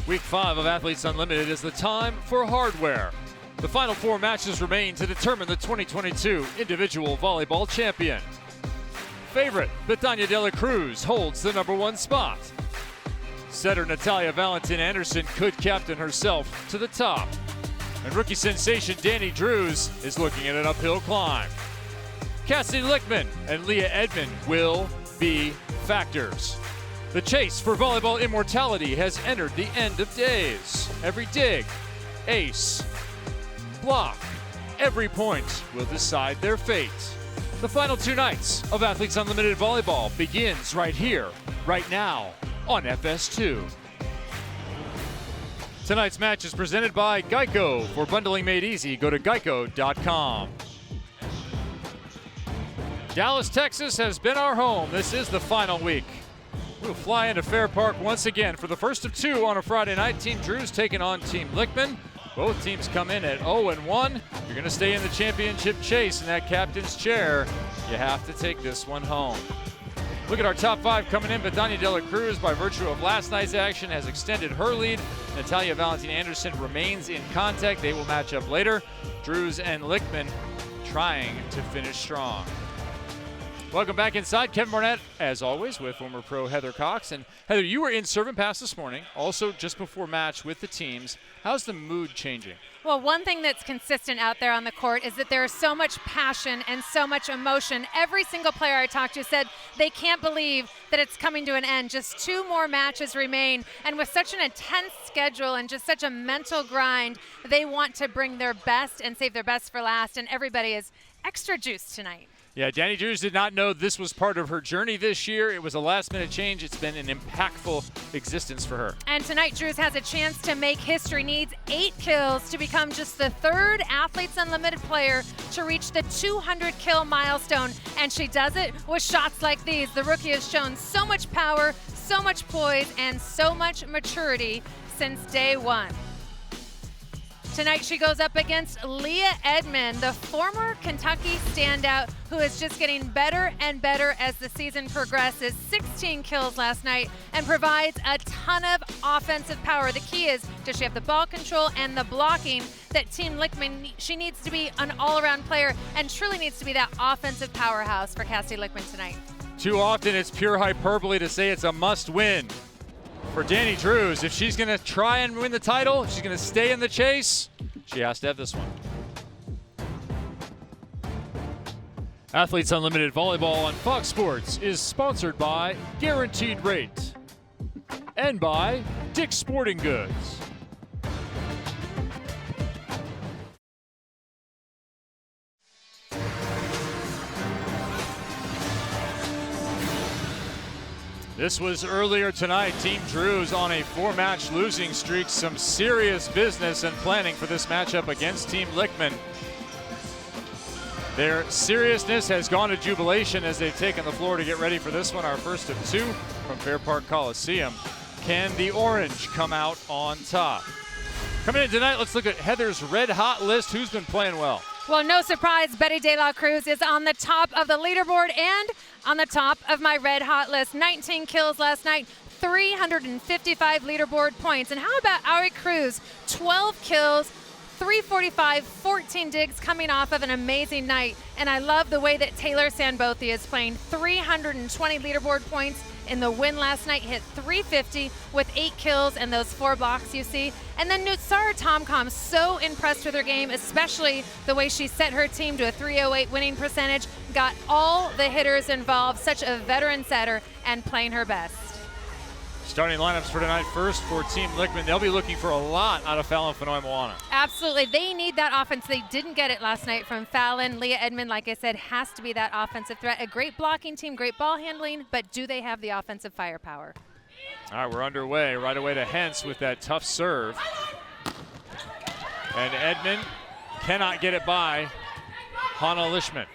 Week 5 of Athletes Unlimited is the time for hardware. The final 4 matches remain to determine the 2022 individual volleyball champion. Favorite, Betania de la Cruz holds the #1 spot. Setter Natalia Valentin Anderson could captain herself to the top. And rookie sensation Danny Drews is looking at an uphill climb. Cassidy Lichtman and Leah Edmond will be factors. The chase for volleyball immortality has entered the end of days. Every dig, ace, block, every point will decide their fate. The final 2 nights of Athletes Unlimited Volleyball begins right here, right now on FS2. Tonight's match is presented by Geico. For bundling made easy, go to geico.com. Dallas, Texas has been our home. This is the final week. We'll fly into Fair Park once again for the first of 2 on a Friday night. Team Drews taking on Team Lichtman. Both teams come in at 0-1. You're going to stay in the championship chase in that captain's chair. You have to take this one home. Look at our top 5 coming in. Betania de la Cruz, by virtue of last night's action, has extended her lead. Natalia Valentin Anderson remains in contact. They will match up later. Drews and Lichtman trying to finish strong. Welcome back inside. Kevin Barnett, as always, with former pro Heather Cox. And Heather, you were in serve and pass this morning, also just before match with the teams. How's the mood changing? Well, one thing that's consistent out there on the court is that there is so much passion and so much emotion. Every single player I talked to said they can't believe that it's coming to an end. Just 2 more matches remain. And with such an intense schedule and just such a mental grind, they want to bring their best and save their best for last. And everybody is extra juiced tonight. Yeah, Danny Drews did not know this was part of her journey this year. It was a last-minute change. It's been an impactful existence for her. And tonight, Drews has a chance to make history. Needs 8 kills to become just the 3rd Athletes Unlimited player to reach the 200-kill milestone. And she does it with shots like these. The rookie has shown so much power, so much poise, and so much maturity since day 1. Tonight she goes up against Leah Edmond, the former Kentucky standout who is just getting better and better as the season progresses. 16 kills last night and provides a ton of offensive power. The key is, does she have the ball control and the blocking that Team Lichtman, she needs to be an all-around player and truly needs to be that offensive powerhouse for Cassidy Lichtman tonight. Too often it's pure hyperbole to say it's a must-win. For Danny Drews, if she's going to try and win the title, if she's going to stay in the chase, she has to have this one. Athletes Unlimited Volleyball on Fox Sports is sponsored by Guaranteed Rate and by Dick's Sporting Goods. This was earlier tonight. Team Drews on a 4-match losing streak. Some serious business and planning for this matchup against Team Lichtman. Their seriousness has gone to jubilation as they've taken the floor to get ready for this one, our first of 2 from Fair Park Coliseum. Can the orange come out on top? Coming in tonight, let's look at Heather's red hot list. Who's been playing well? Well, no surprise, Betty de la Cruz is on the top of the leaderboard and on the top of my red hot list. 19 kills last night, 355 leaderboard points. And how about Ari Cruz? 12 kills, 345, 14 digs coming off of an amazing night. And I love the way that Taylor Sanbothi is playing. 320 leaderboard points in the win last night, hit 350 with 8 kills and those 4 blocks you see. And then Nutsara Tomcom, so impressed with her game, especially the way she set her team to a 308 winning percentage, got all the hitters involved, such a veteran setter, and playing her best. Starting lineups for tonight. First for Team Lichtman, they'll be looking for a lot out of Fallon Fennoy Moana. Absolutely, they need that offense. They didn't get it last night from Fallon. Leah Edmond, like I said, has to be that offensive threat. A great blocking team, great ball handling, but do they have the offensive firepower? All right, we're underway. Right away to Hentz with that tough serve. And Edmond cannot get it by Hannah Lichtman.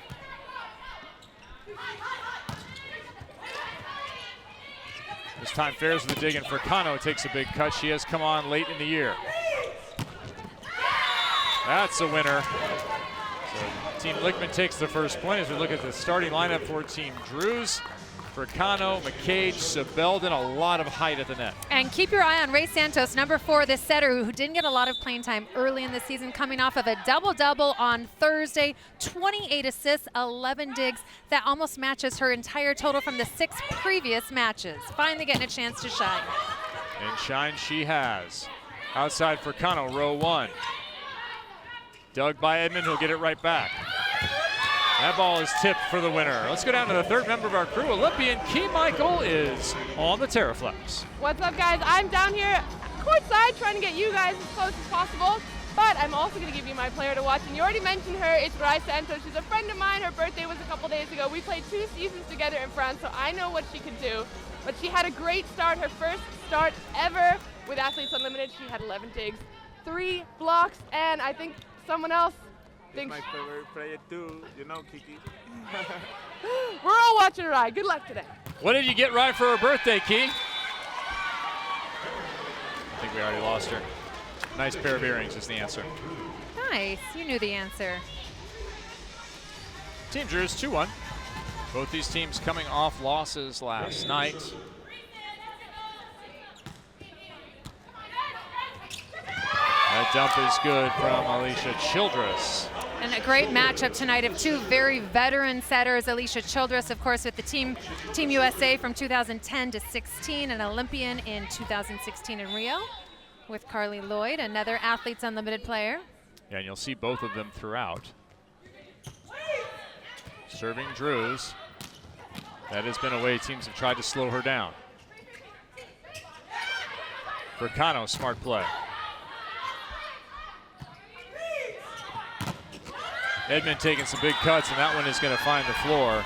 This time Fairs with the dig, and Furcano takes a big cut. She has come on late in the year. That's a winner. So Team Lichtman takes the first point as we look at the starting lineup for Team Drews. Fricano, McCage, Sebelden, a lot of height at the net. And keep your eye on Ray Santos, number 4, this setter who didn't get a lot of playing time early in the season, coming off of a double-double on Thursday, 28 assists, 11 digs. That almost matches her entire total from the 6 previous matches. Finally getting a chance to shine. And shine she has. Outside Fricano, row 1. Dug by Edmond, who'll get it right back. That ball is tipped for the winner. Let's go down to the third member of our crew. Olympian Key Michael is on the Terraflex. What's up, guys? I'm down here courtside trying to get you guys as close as possible, but I'm also going to give you my player to watch. And you already mentioned her. It's Rai Santos. She's a friend of mine. Her birthday was a couple days ago. We played 2 seasons together in France, so I know what she could do. But she had a great start, her first start ever with Athletes Unlimited. She had 11 digs, 3 blocks, and I think someone else thinks... My favorite player too, you know, Kiki. We're all watching Rai. Good luck today. What did you get Rai for her birthday, Key? I think we already lost her. Nice pair of earrings is the answer. Nice. You knew the answer. Team Drews 2-1. Both these teams coming off losses last night. That dump is good from Alicia Childress. And a great matchup tonight of 2 very veteran setters. Alicia Childress, of course, with the Team USA from 2010 to 16, an Olympian in 2016 in Rio, with Carly Lloyd, another Athletes Unlimited player. Yeah, and you'll see both of them throughout. Serving Drews. That has been a way teams have tried to slow her down. Fricano, smart play. Edmond taking some big cuts, and that one is going to find the floor.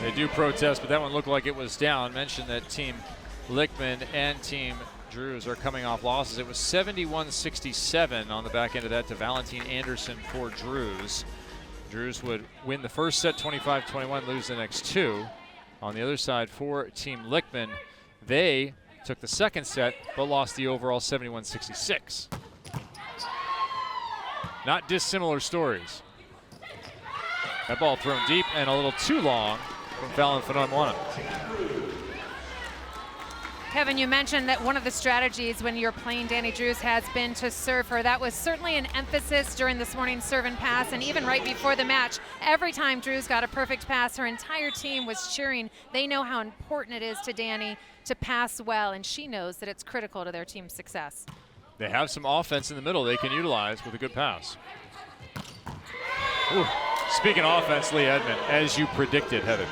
They do protest, but that one looked like it was down. Mentioned that Team Lichtman and Team Drews are coming off losses. It was 71-67 on the back end of that to Valentine Anderson for Drews. Drews would win the first set 25-21, lose the next 2. On the other side for Team Lichtman, they took the second set but lost the overall 71-66. Not dissimilar stories. That ball thrown deep and a little too long from Fallon Fonoimwana. Kevin, you mentioned that one of the strategies when you're playing Danny Drews has been to serve her. That was certainly an emphasis during this morning's serve and pass, and even right before the match. Every time Drews got a perfect pass, her entire team was cheering. They know how important it is to Danny to pass well, and she knows that it's critical to their team's success. They have some offense in the middle they can utilize with a good pass. Ooh. Speaking of offense, Lee Edmond, as you predicted, Heather.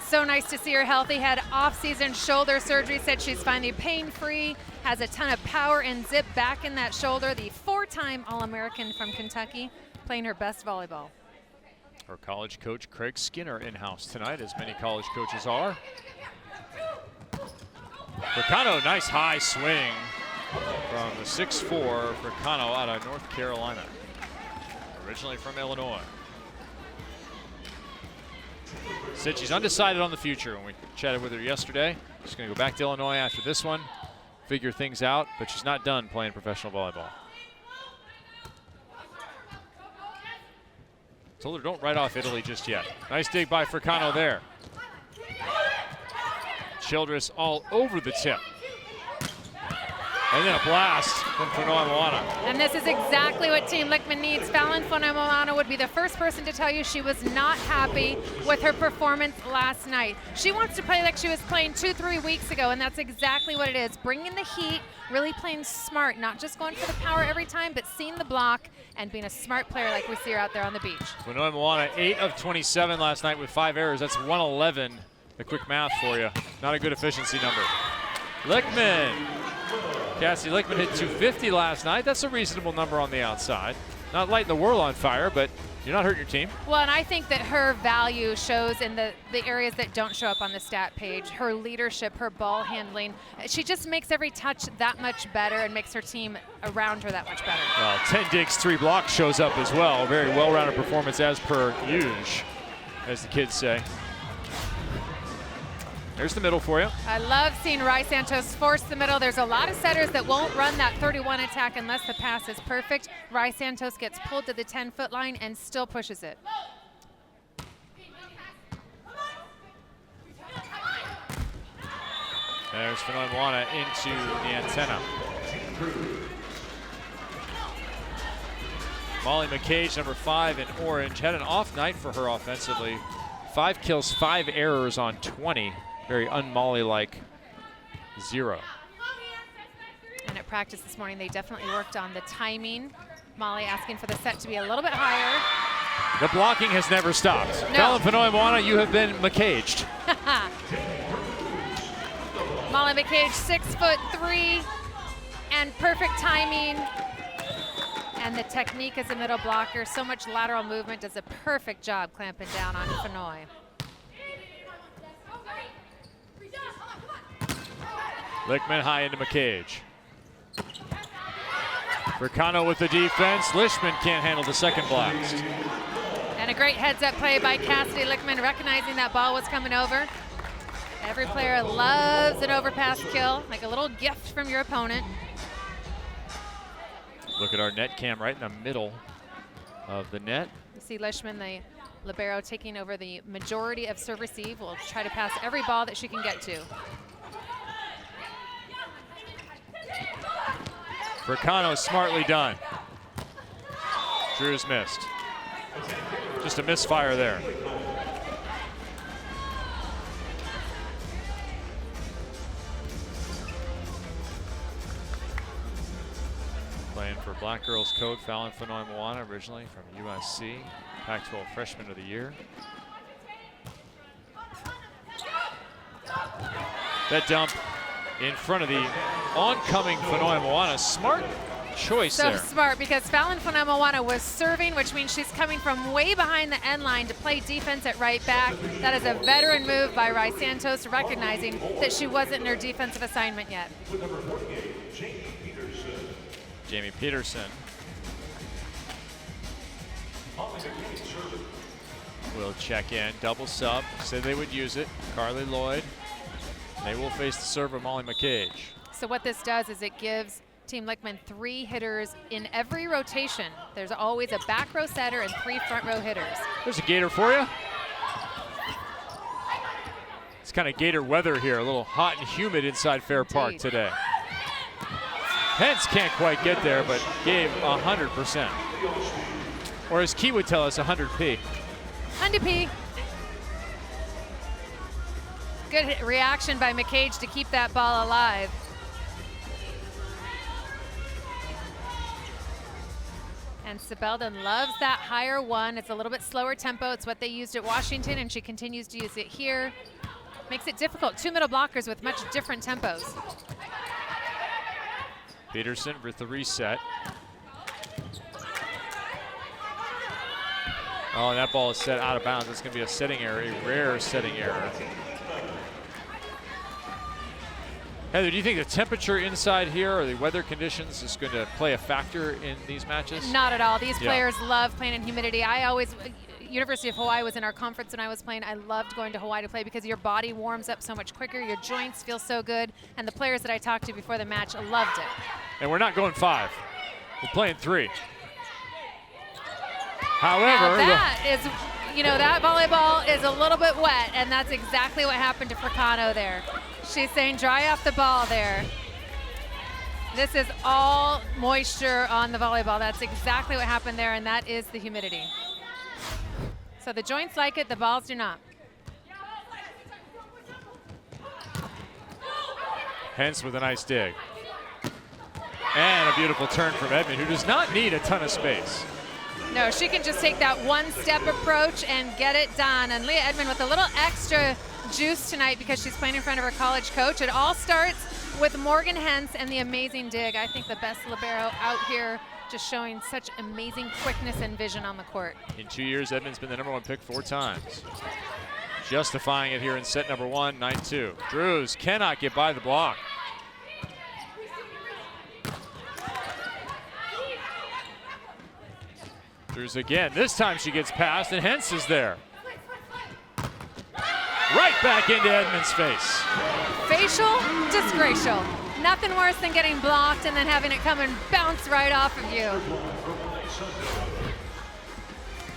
So nice to see her healthy. Had off-season shoulder surgery, said she's finally pain-free, has a ton of power and zip back in that shoulder. The 4-time All-American from Kentucky, playing her best volleyball. Her college coach, Craig Skinner, in-house tonight, as many college coaches are. Fricano, nice high swing from the 6'4", Fricano out of North Carolina. Originally from Illinois. Said she's undecided on the future when we chatted with her yesterday. She's going to go back to Illinois after this one, figure things out, but she's not done playing professional volleyball. Told her don't write off Italy just yet. Nice dig by Fricano there. Childress all over the tip. And then a blast from Fonoimwana. And this is exactly what Team Lichtman needs. Fallon Fonoimwana would be the first person to tell you she was not happy with her performance last night. She wants to play like she was playing 2-3 weeks ago, and that's exactly what it is. Bringing the heat, really playing smart, not just going for the power every time, but seeing the block and being a smart player like we see her out there on the beach. Fonoimwana, 8 of 27 last night with 5 errors. That's 111. The quick math for you. Not a good efficiency number. Lichtman. Cassie Lichtman hit 250 last night. That's a reasonable number on the outside. Not lighting the world on fire, but you're not hurting your team. Well, and I think that her value shows in the areas that don't show up on the stat page. Her leadership, her ball handling. She just makes every touch that much better and makes her team around her that much better. Well, 10 digs, 3 blocks shows up as well. Very well-rounded performance as per usual, as the kids say. There's the middle for you. I love seeing Rai Santos force the middle. There's a lot of setters that won't run that 31 attack unless the pass is perfect. Rai Santos gets pulled to the 10-foot line and still pushes it. There's Fenoy into the antenna. Molly McCage, number 5 in orange, had an off night for her offensively. 5 kills, 5 errors on 20. Very un-Molly-like 0. And at practice this morning, they definitely worked on the timing. Molly asking for the set to be a little bit higher. The blocking has never stopped. No. Fallon Fenoy, you have been McCaged. Molly McCage, 6'3", and perfect timing. And the technique as a middle blocker, so much lateral movement, does a perfect job clamping down on Fenoy. Lichtman high into McCage. Ricano with the defense. Lichtman can't handle the second blast. And a great heads-up play by Cassidy Lichtman, recognizing that ball was coming over. Every player loves an overpass kill, like a little gift from your opponent. Look at our net cam right in the middle of the net. You see Lichtman, the libero, taking over the majority of serve receive. Will try to pass every ball that she can get to. Ricano smartly done. Drews missed. Just a misfire there. Playing for Black Girls Code, Fallon Fenoy, originally from USC, Pac-12 Freshman of the Year. That dump in front of the oncoming Fenoy. Smart choice so there. So smart, because Fallon Fenoy was serving, which means she's coming from way behind the end line to play defense at right back. That is a veteran move by Rai Santos, recognizing that she wasn't in her defensive assignment yet. Jamie Peterson will check in, double sub, said they would use it. Carly Lloyd, they will face the server Molly McCage. So what this does is it gives Team Lichtman 3 hitters in every rotation. There's always a back row setter and 3 front row hitters. There's a gator for you. It's kind of gator weather here, a little hot and humid inside Fair Park today. Hence can't quite get there, but gave 100%. Or as Key would tell us, 100p. 100p. Good reaction by McCage to keep that ball alive. And Sibelden loves that higher one. It's a little bit slower tempo. It's what they used at Washington, and she continues to use it here. Makes it difficult. 2 middle blockers with much different tempos. Peterson with the reset. Oh, and that ball is set out of bounds. It's going to be a setting error, a rare setting error. Heather, do you think the temperature inside here or the weather conditions is going to play a factor in these matches? Not at all. These players love playing in humidity. University of Hawaii was in our conference when I was playing. I loved going to Hawaii to play because your body warms up so much quicker, your joints feel so good, and the players that I talked to before the match loved it. And we're not going 5. We're playing 3. However, now that is, that volleyball is a little bit wet, and that's exactly what happened to Fricano there. She's saying dry off the ball there. This is all moisture on the volleyball. That's exactly what happened there, and that is the humidity. So the joints like it, the balls do not. Hence with a nice dig. And a beautiful turn from Edmond, who does not need a ton of space. No, she can just take that one-step approach and get it done. And Leah Edmond with a little extra juice tonight because she's playing in front of her college coach. It all starts with Morgan Hens and the amazing dig. I think the best libero out here, just showing such amazing quickness and vision on the court. In 2 years, Edmond's been the #1 pick 4 times. Justifying it here in set number 1, 9-2. Drews cannot get by the block. Drews again. This time she gets past, and Hens is there. Right back into Edmond's face. Facial, disgraceful. Nothing worse than getting blocked and then having it come and bounce right off of you.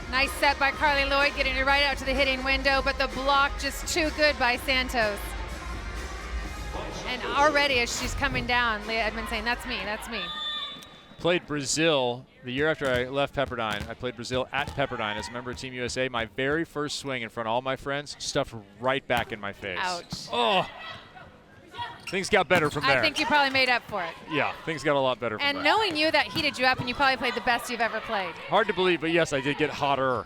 Nice set by Carly Lloyd, getting it right out to the hitting window, but the block just too good by Santos. And already as she's coming down, Leah Edmond saying, that's me, that's me. Played Brazil the year after I left Pepperdine. I played Brazil at Pepperdine as a member of Team USA. My very first swing in front of all my friends, stuffed right back in my face. Ouch. Oh. Things got better from there. I think you probably made up for it. Yeah, things got a lot better from there. And knowing you, that heated you up, and you probably played the best you've ever played. Hard to believe, but yes, I did get hotter.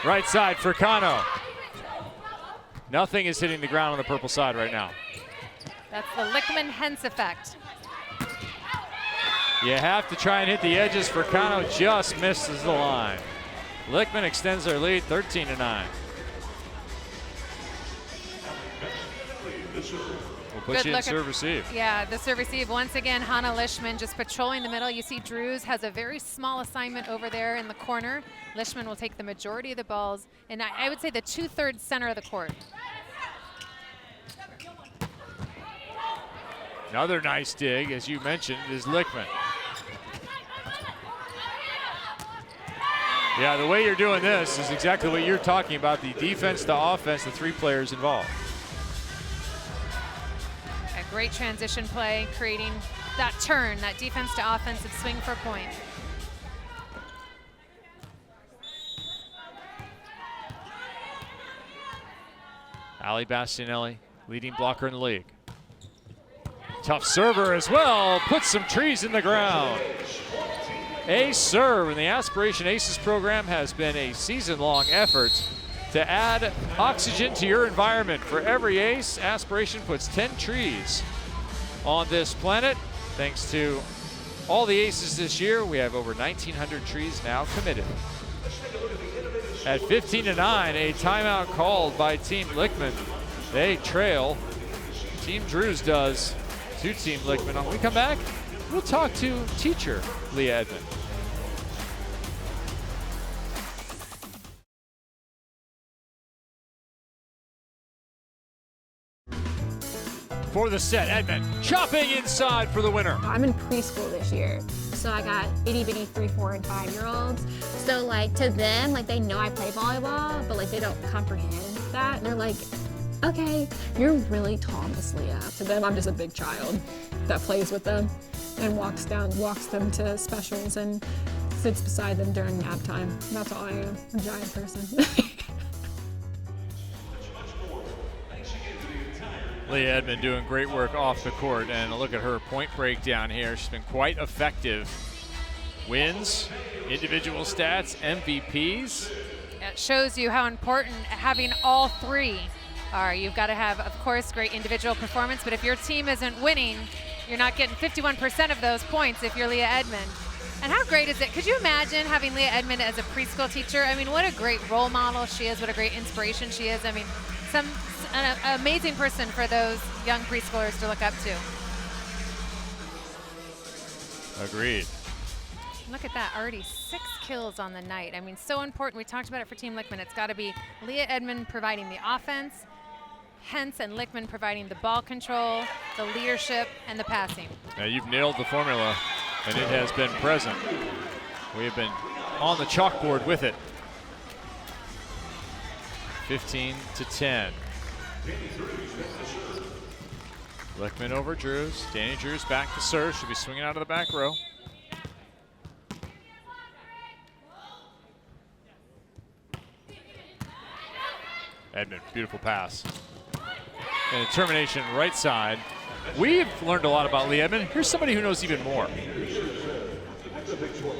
Right side for Kano. Nothing is hitting the ground on the purple side right now. That's the Lichtman-Hens effect. You have to try and hit the edges for Kano, just misses the line. Lichtman extends their lead 13-9. We'll put you in serve receive. Yeah, the serve receive. Once again, Hannah Lichtman just patrolling the middle. You see Drews has a very small assignment over there in the corner. Lichtman will take the majority of the balls, and I would say the 2/3 center of the court. Another nice dig, as you mentioned, is Lichtman. Yeah, the way you're doing this is exactly what you're talking about, the defense to offense, the 3 players involved. A great transition play, creating that turn, that defense to offensive swing for a point. Ali Bastianelli, leading blocker in the league. Tough server as well, puts some trees in the ground. Ace serve, and the Aspiration Aces program has been a season-long effort to add oxygen to your environment. For every ace, Aspiration puts 10 trees on this planet. Thanks to all the aces this year, we have over 1,900 trees now committed. At 15-9, a timeout called by Team Lichtman. They trail. Team Drews does to Team Lichtman. When we come back, we'll talk to teacher Leah Edmond. For the set, Edmond chopping inside for the winner. I'm in preschool this year, so I got itty bitty 3, 4, and 5-year-olds. So like to them, like they know I play volleyball, but like they don't comprehend that. They're like, okay, you're really tall, Miss Leah. To them, I'm just a big child that plays with them and walks them to specials and sits beside them during nap time. That's all I am, a giant person. Leah Edmond doing great work off the court, and look at her point breakdown here. She's been quite effective. Wins, individual stats, MVPs. It shows you how important having all 3 are. You've got to have, of course, great individual performance, but if your team isn't winning, you're not getting 51% of those points if you're Leah Edmond. And how great is it? Could you imagine having Leah Edmond as a preschool teacher? I mean, what a great role model she is, what a great inspiration she is. I mean, an amazing person for those young preschoolers to look up to. Agreed. Look at that, already 6 kills on the night. I mean, so important. We talked about it for Team Lichtman. It's got to be Leah Edmond providing the offense, Hens and Lichtman providing the ball control, the leadership, and the passing. Now you've nailed the formula, and it has been present. We have been on the chalkboard with it. 15-10. Lichtman over Drews. Danny Drews back to serve. Should be swinging out of the back row. Edmond, beautiful pass. And a termination right side. We've learned a lot about Leah Edmond. Here's somebody who knows even more.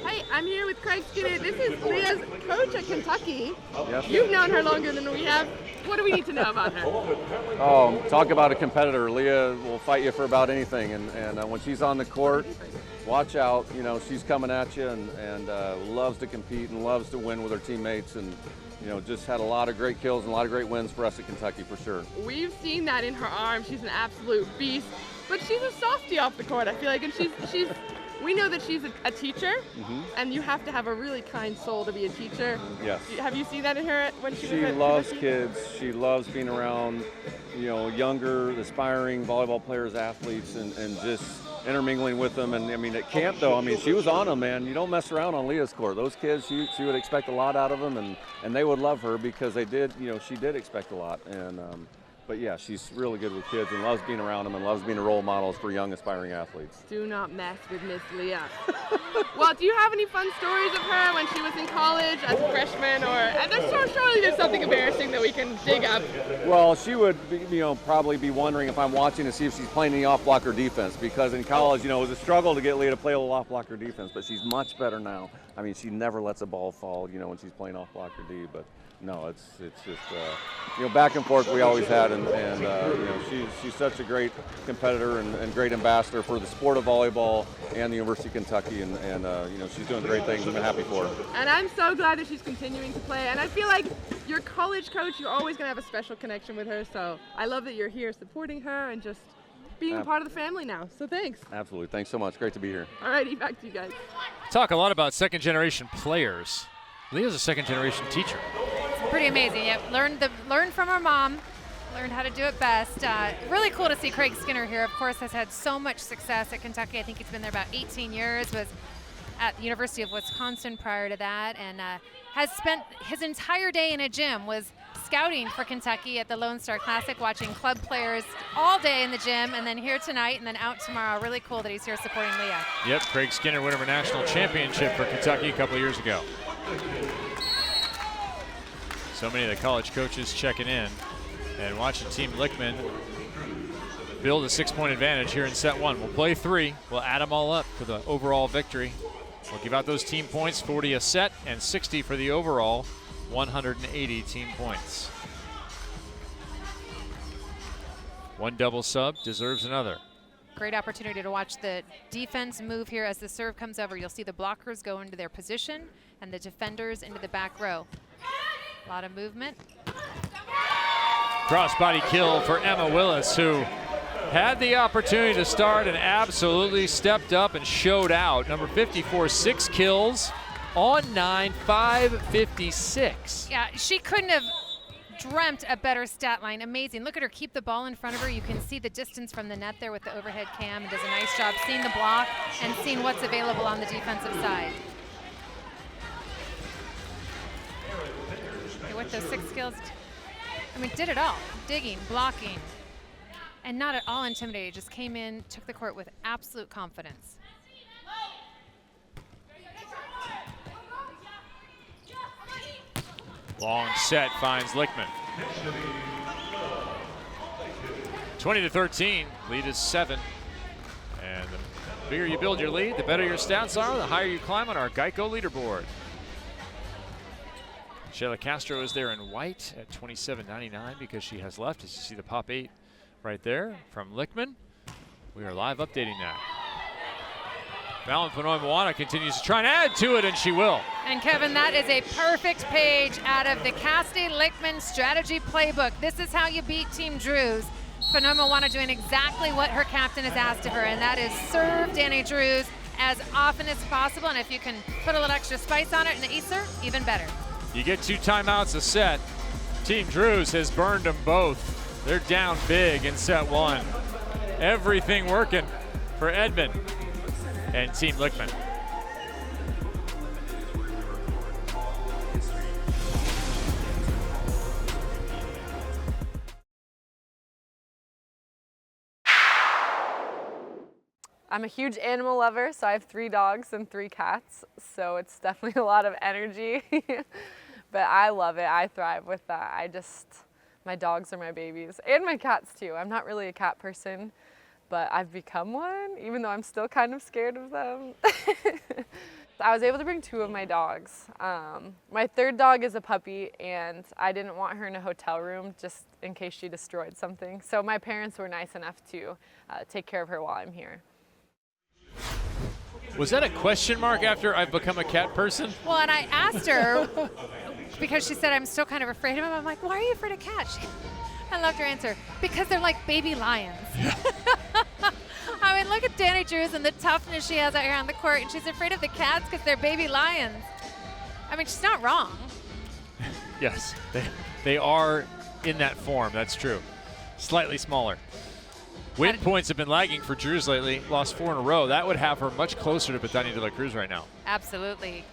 Hi, I'm here with Craig Skinner. This is Leah's coach at Kentucky. Yes. You've known her longer than we have. What do we need to know about her? Oh, talk about a competitor. Leah will fight you for about anything, and when she's on the court, watch out. You know, she's coming at you and loves to compete and loves to win with her teammates, and you know, just had a lot of great kills and a lot of great wins for us at Kentucky for sure. We've seen that in her arm. She's an absolute beast, but she's a softie off the court, I feel like, and she's we know that she's a teacher, and you have to have a really kind soul to be a teacher. Yes. Have you seen that in her when she was at loves Kentucky? kids. She loves being around, you know, younger, aspiring volleyball players, athletes, and just intermingling with them. And I mean, at camp though, I mean, she was on them, man. You don't mess around on Leah's court. Those kids, she would expect a lot out of them, and they would love her because they did, you know, she did expect a lot. And But yeah, she's really good with kids and loves being around them and loves being a role model for young aspiring athletes. Do not mess with Miss Leah. Well, do you have any fun stories of her when she was in college as a freshman, surely there's something embarrassing that we can dig up? Well, she would be, probably be wondering if I'm watching to see if she's playing any off-blocker defense, because in college, it was a struggle to get Leah to play a little off-blocker defense, but she's much better now. I mean, she never lets a ball fall, when she's playing off-blocker D, but no, it's just, back and forth we always had, and she's such a great competitor and great ambassador for the sport of volleyball and the University of Kentucky, and she's doing great things, and I'm happy for her. And I'm so glad that she's continuing to play, and I feel like your college coach, you're always going to have a special connection with her, so I love that you're here supporting her and just being a part of the family now, so thanks. Absolutely, thanks so much, great to be here. All righty, back to you guys. Talk a lot about second generation players. Leah's a second generation teacher. Pretty amazing. Yeah, learned from her mom, learned how to do it best. Really cool to see Craig Skinner here. Of course, has had so much success at Kentucky. I think he's been there about 18 years. Was at the University of Wisconsin prior to that, and has spent his entire day in a gym. Was scouting for Kentucky at the Lone Star Classic, watching club players all day in the gym, and then here tonight, and then out tomorrow. Really cool that he's here supporting Leah. Yep, Craig Skinner, winner of a national championship for Kentucky a couple of years ago. So many of the college coaches checking in and watching Team Lichtman build a 6-point advantage here in set one. We'll play 3. We'll add them all up for the overall victory. We'll give out those team points, 40 a set and 60 for the overall, 180 team points. One double sub deserves another. Great opportunity to watch the defense move here as the serve comes over. You'll see the blockers go into their position and the defenders into the back row. A lot of movement. Crossbody kill for Emma Willis, who had the opportunity to start and absolutely stepped up and showed out. Number 54, 6 kills on 9, 556. Yeah, she couldn't have dreamt a better stat line. Amazing. Look at her keep the ball in front of her. You can see the distance from the net there with the overhead cam, and does a nice job seeing the block and seeing what's available on the defensive side. With those 6 skills, did it all. Digging, blocking, and not at all intimidated. Just came in, took the court with absolute confidence. Long set finds Lichtman. 20-13, lead is 7. And the bigger you build your lead, the better your stats are, the higher you climb on our Geico leaderboard. Shayla Castro is there in white at 27.99 because she has left. As you see the pop 8 right there from Lichtman. We are live updating that. Fallon Moana continues to try and add to it, and she will. And Kevin, that is a perfect page out of the Cassidy Lichtman strategy playbook. This is how you beat Team Drews. Moana doing exactly what her captain has asked of her, and that is serve Danny Drews as often as possible. And if you can put a little extra spice on it in the Easter, even better. You get 2 timeouts a set. Team Drews has burned them both. They're down big in set 1. Everything working for Edmond and Team Lichtman. I'm a huge animal lover, so I have 3 dogs and 3 cats, so it's definitely a lot of energy. But I love it. I thrive with that. My dogs are my babies, and my cats too. I'm not really a cat person, but I've become one, even though I'm still kind of scared of them. I was able to bring 2 of my dogs. My 3rd dog is a puppy, and I didn't want her in a hotel room just in case she destroyed something. So my parents were nice enough to take care of her while I'm here. Was that a question mark after I've become a cat person? Well, and I asked her, because she said, I'm still kind of afraid of him. I'm like, why are you afraid of cats? I loved her answer. Because they're like baby lions. Look at Danny Drews and the toughness she has out here on the court, and she's afraid of the cats because they're baby lions. She's not wrong. Yes, they are in that form, that's true. Slightly smaller. Win points have been lagging for Drews lately, lost 4 in a row. That would have her much closer to Betania de la Cruz right now. Absolutely.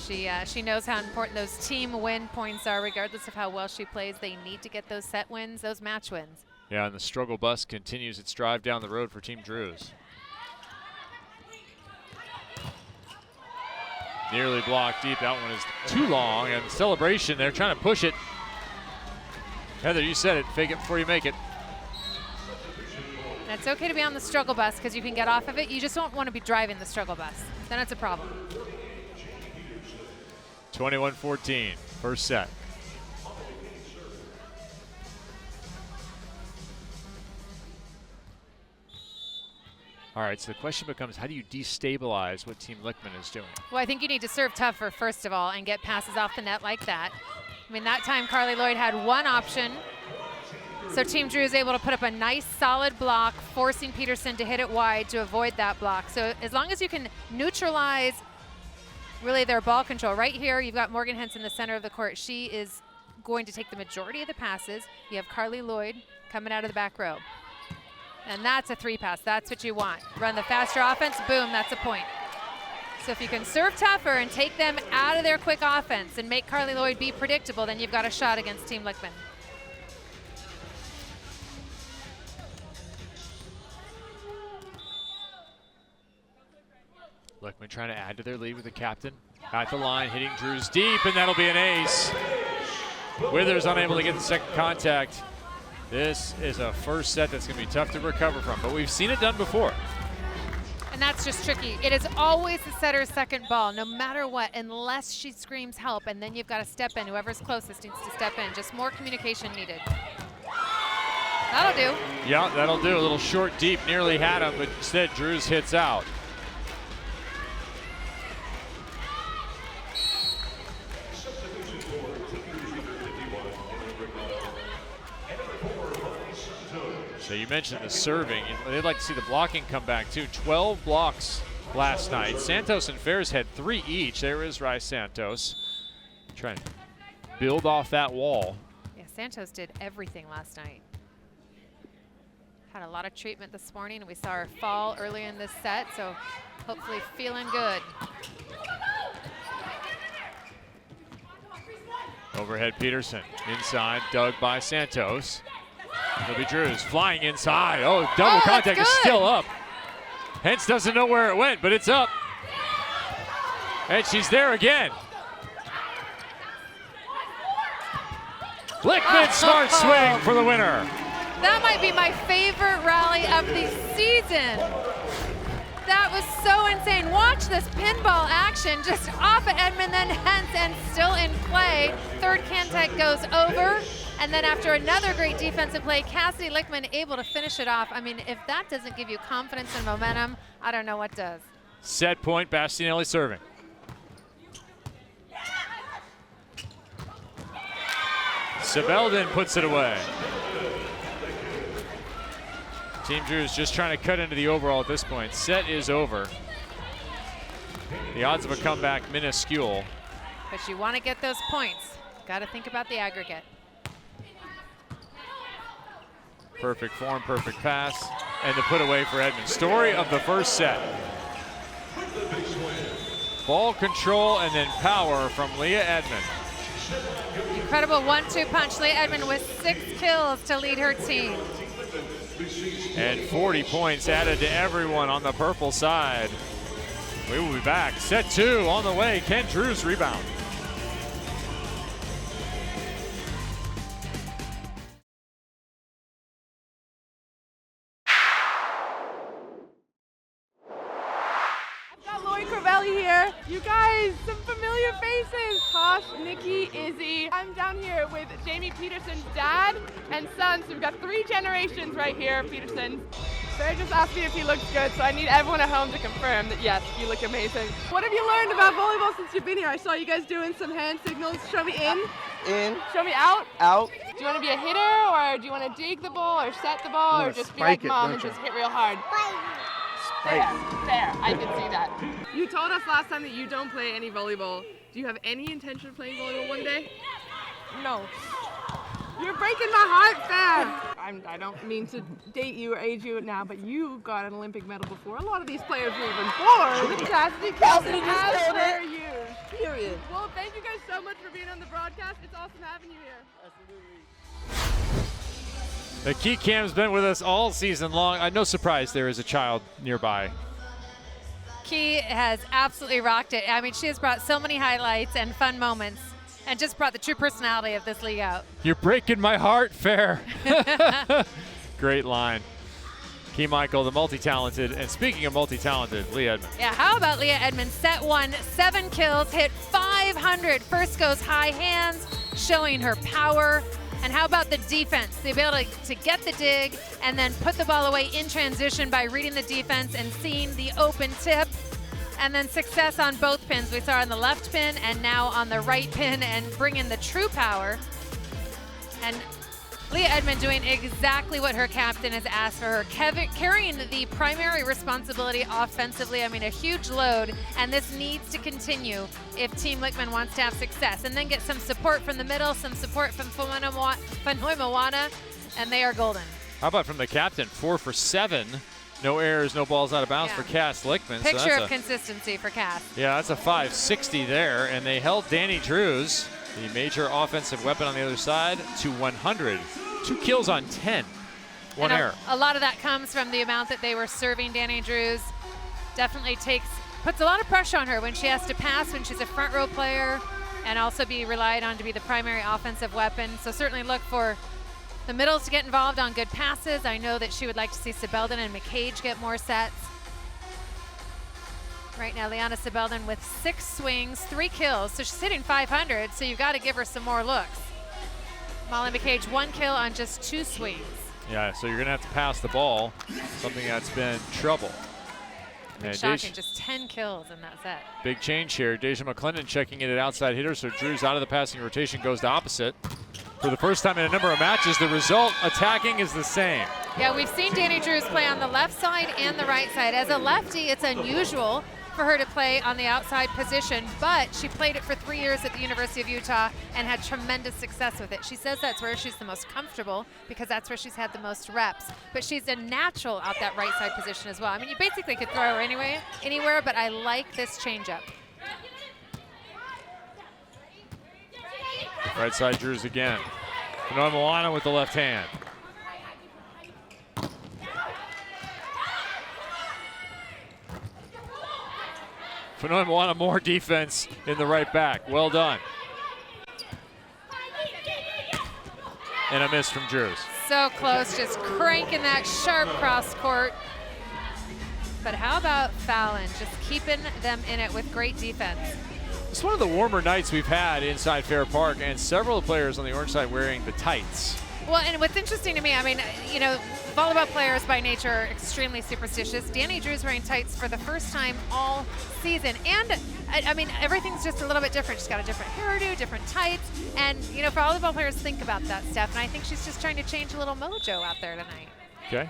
She knows how important those team win points are. Regardless of how well she plays, they need to get those set wins, those match wins. Yeah, and the struggle bus continues its drive down the road for Team Drews. Nearly blocked deep. That one is too long. And the celebration, they're trying to push it. Heather, you said it. Fake it before you make it. And it's okay to be on the struggle bus because you can get off of it. You just don't want to be driving the struggle bus. Then it's a problem. 21-14, first set. All right, so the question becomes, how do you destabilize what Team Lichtman is doing? Well, I think you need to serve tougher, first of all, and get passes off the net like that. I mean, that time Carly Lloyd had one option. So Team Drew is able to put up a nice solid block, forcing Peterson to hit it wide to avoid that block. So as long as you can neutralize really their ball control. Right here, you've got Morgan Hens in the center of the court. She is going to take the majority of the passes. You have Carly Lloyd coming out of the back row. And that's a 3-pass. That's what you want. Run the faster offense, boom, that's a point. So if you can serve tougher and take them out of their quick offense and make Carly Lloyd be predictable, then you've got a shot against Team Lichtman. Lichtman trying to add to their lead with the captain. At the line, hitting Drews deep, and that'll be an ace. Withers unable to get the second contact. This is a first set that's going to be tough to recover from, but we've seen it done before. And that's just tricky. It is always the setter's second ball, no matter what, unless she screams help, and then you've got to step in. Whoever's closest needs to step in. Just more communication needed. That'll do. Yeah, that'll do. A little short deep, nearly had him, but instead Drews hits out. So you mentioned the serving. They'd like to see the blocking come back too. 12 blocks last night. Santos and Ferris had 3 each. There is Rice Santos trying to build off that wall. Yeah, Santos did everything last night. Had a lot of treatment this morning, and we saw her fall earlier in this set, so hopefully feeling good. Overhead Peterson, inside, dug by Santos. It'll be Drews flying inside. Oh, double contact is still up. Hens doesn't know where it went, but it's up. And she's there again. Lichtman, smart swing for the winner. That might be my favorite rally of the season. That was so insane. Watch this pinball action just off of Edmund, then Hens, and still in play. Third contact goes over. And then after another great defensive play, Cassidy Lichtman able to finish it off. I mean, if that doesn't give you confidence and momentum, I don't know what does. Set point, Bastianelli serving. Sabeldin puts it away. Team Drews just trying to cut into the overall at this point. Set is over. The odds of a comeback minuscule. But you want to get those points. Got to think about the aggregate. Perfect form, perfect pass, and the put away for Edmund. Story of the first set. Ball control and then power from Leah Edmund. Incredible 1-2 punch. Leah Edmund with 6 kills to lead her team. And 40 points added to everyone on the purple side. We will be back. Set 2 on the way. Ken Drews rebound. Here. You guys, some familiar faces. Tosh, Nikki, Izzy. I'm down here with Jamie Peterson's dad and son, so we've got 3 generations right here, Peterson. Sarah just asked me if he looks good, so I need everyone at home to confirm that yes, you look amazing. What have you learned about volleyball since you've been here? I saw you guys doing some hand signals. Show me in. In. Show me out. Out. Do you want to be a hitter, or do you want to dig the ball, or set the ball, or just be like mom and just hit real hard? Fair, I did see that. You told us last time that you don't play any volleyball. Do you have any intention of playing volleyball one day? No. You're breaking my heart, Fab. I don't mean to date you or age you now, but you got an Olympic medal before. A lot of these players were even born. Cassidy just killed it. Period. Well, thank you guys so much for being on the broadcast. It's awesome having you here. Absolutely. The Key Cam's been with us all season long. No surprise there is a child nearby. Key has absolutely rocked it. I mean, she has brought so many highlights and fun moments and just brought the true personality of this league out. You're breaking my heart, Fair. Great line. Key Michael, the multi-talented, and speaking of multi-talented, Leah Edmond. Yeah, how about Leah Edmond? Set 1, 7 kills, hit 500. First goes high hands, showing her power. And how about the defense? The ability to get the dig and then put the ball away in transition by reading the defense and seeing the open tip. And then success on both pins. We saw on the left pin and now on the right pin and bringing the true power. And Leah Edmond doing exactly what her captain has asked for her, carrying the primary responsibility offensively. I mean, a huge load, and this needs to continue if Team Lichtman wants to have success. And then get some support from the middle, some support from Fanhoi Moana, and they are golden. How about from the captain? 4 for 7. No errors, no balls out of bounds for Cass Lichtman. Picture of consistency for Cass. Yeah, that's a 560 there, and they held Danny Drews, the major offensive weapon on the other side, to 100. 2 kills on 10. One error. A lot of that comes from the amount that they were serving Danny Drews. Definitely puts a lot of pressure on her when she has to pass, when she's a front row player, and also be relied on to be the primary offensive weapon. So certainly look for the middles to get involved on good passes. I know that she would like to see Sibelden and McCage get more sets. Right now, Liana Sibelden with 6 swings, 3 kills, so she's hitting 500, so you've got to give her some more looks. Molly McCage, 1 kill on just 2 swings. Yeah, so you're going to have to pass the ball, something that's been trouble. Shocking, just 10 kills in that set. Big change here. Deja McClendon checking in at outside hitter, so Drews out of the passing rotation, goes to opposite. For the first time in a number of matches, the result attacking is the same. Yeah, we've seen Danny Drews play on the left side and the right side. As a lefty, it's unusual for her to play on the outside position, but she played it for 3 years at the University of Utah and had tremendous success with it. She says that's where she's the most comfortable because that's where she's had the most reps, but she's a natural out that right side position as well. I mean, you basically could throw her anywhere, but I like this changeup. Right side Drews again. Fanhoi Moana with the left hand. Fanhoi Moana, more defense in the right back. Well done. And a miss from Drews. So close, just cranking that sharp cross court. But how about Fallon, just keeping them in it with great defense? It's one of the warmer nights we've had inside Fair Park, and several players on the orange side wearing the tights. Well, and what's interesting to me, I mean, you know, volleyball players by nature are extremely superstitious. Danny Drews wearing tights for the first time all season. And, I mean, everything's just a little bit different. She's got a different hairdo, different tights. And, you know, for volleyball players, think about that stuff. And I think she's just trying to change a little mojo out there tonight. Okay.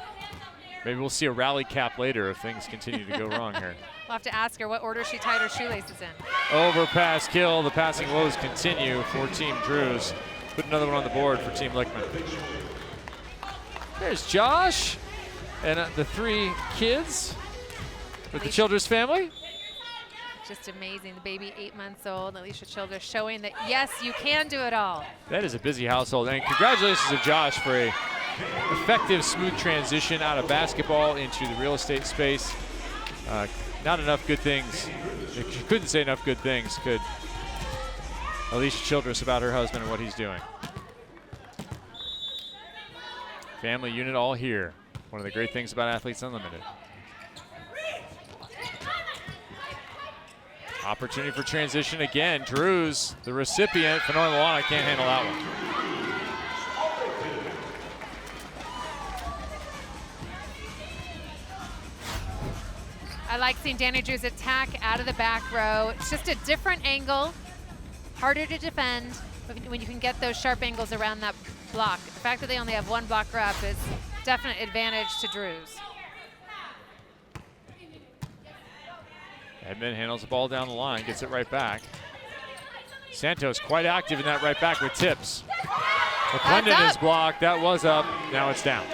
Maybe we'll see a rally cap later if things continue to go wrong here. We'll have to ask her what order she tied her shoelaces in. Overpass kill. The passing woes continue for Team Drews. Put another one on the board for Team Lichtman. There's Josh and the 3 kids with the Childress family. Just amazing. The baby 8 months old, Alicia Childress, showing that, yes, you can do it all. That is a busy household. And congratulations to Josh for a effective, smooth transition out of basketball into the real estate space. Not enough good things. You couldn't say enough good things, could Alicia Childress, about her husband and what he's doing. Family unit all here. One of the great things about Athletes Unlimited. Opportunity for transition again. Drews, the recipient. Fanhoi Moana can't handle that one. I like seeing Danny Drews attack out of the back row. It's just a different angle, harder to defend when you can get those sharp angles around that block. The fact that they only have 1 blocker up is definite advantage to Drews. Edmond handles the ball down the line, gets it right back. Santos quite active in that right back with tips. McClendon is blocked. That was up. Now it's down.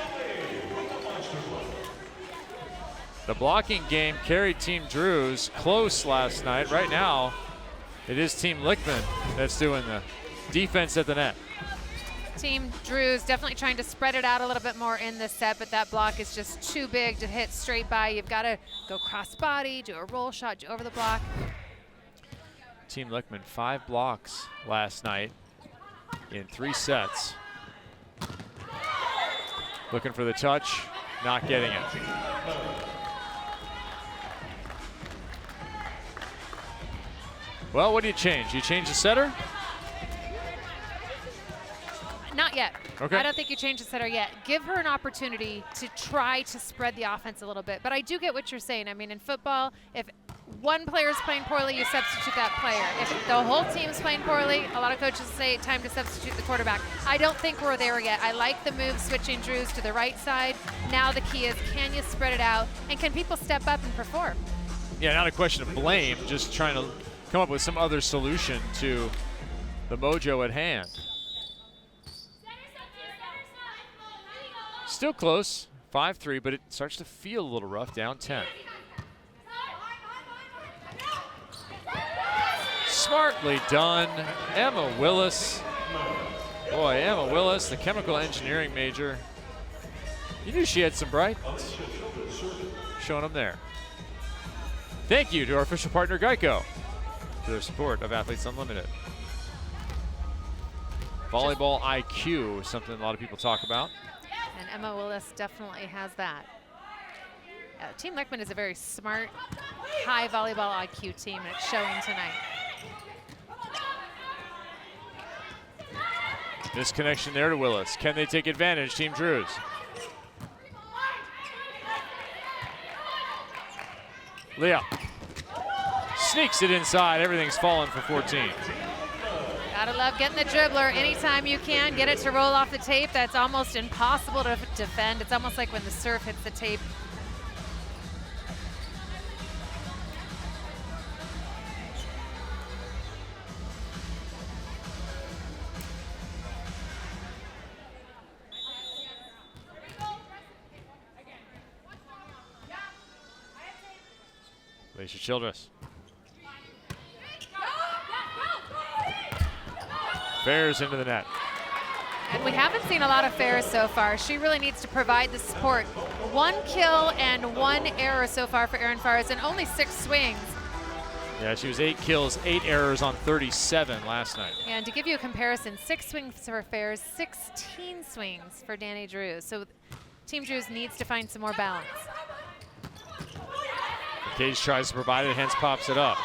The blocking game carried Team Drews close last night. Right now, it is Team Lichtman that's doing the defense at the net. Team Drews definitely trying to spread it out a little bit more in this set, but that block is just too big to hit straight by. You've got to go cross body, do a roll shot, do over the block. Team Lichtman 5 blocks last night in 3 sets. Looking for the touch, not getting it. Well, what do you change? You change the setter? Not yet. Okay. I don't think you change the setter yet. Give her an opportunity to try to spread the offense a little bit. But I do get what you're saying. I mean, in football, if one player is playing poorly, you substitute that player. If the whole team's playing poorly, a lot of coaches say time to substitute the quarterback. I don't think we're there yet. I like the move switching Drews to the right side. Now the key is, can you spread it out? And can people step up and perform? Yeah, not a question of blame, just trying to come up with some other solution to the mojo at hand. Still close, 5-3, but it starts to feel a little rough, down 10. Smartly done, Emma Willis. Boy, Emma Willis, the chemical engineering major. You knew she had some bright ones. Showing them there. Thank you to our official partner, Geico, for their support of Athletes Unlimited. Volleyball IQ is something a lot of people talk about. And Emma Willis definitely has that. Team Lichtman is a very smart, high volleyball IQ team, and it's showing tonight. Disconnection there to Willis. Can they take advantage, Team Drews? Leah sneaks it inside. Everything's fallen for 14. Gotta love getting the dribbler anytime you can. Get it to roll off the tape. That's almost impossible to defend. It's almost like when the serve hits the tape. Alicia Childress. Bears into the net. And we haven't seen a lot of Ferris so far. She really needs to provide the support. 1 kill and 1 error so far for Erin Fires, and only 6 swings. Yeah, she was 8 kills, 8 errors on 37 last night. Yeah, and to give you a comparison, 6 swings for Ferris, 16 swings for Danny Drews. So Team Drews needs to find some more balance. Cage tries to provide it, hence pops it up.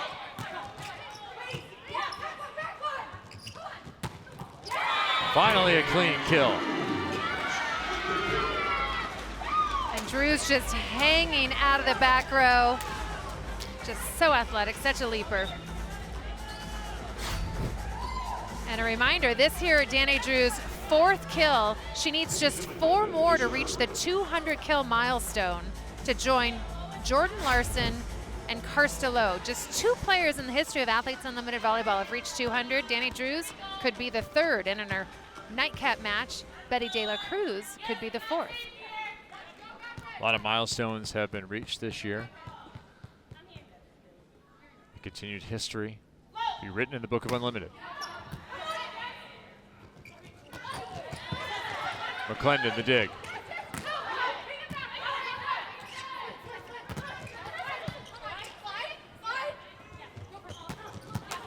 Finally a clean kill. And Drews just hanging out of the back row. Just so athletic, such a leaper. And a reminder, this here Danny Drews' 4th kill. She needs just 4 more to reach the 200 kill milestone to join Jordan Larson and Karsta Lowe. Just 2 players in the history of Athletes Unlimited Volleyball have reached 200. Danny Drews could be the 3rd, and in her nightcap match, Betty De La Cruz could be the 4th. A lot of milestones have been reached this year. The continued history be written in the Book of Unlimited. McClendon, the dig.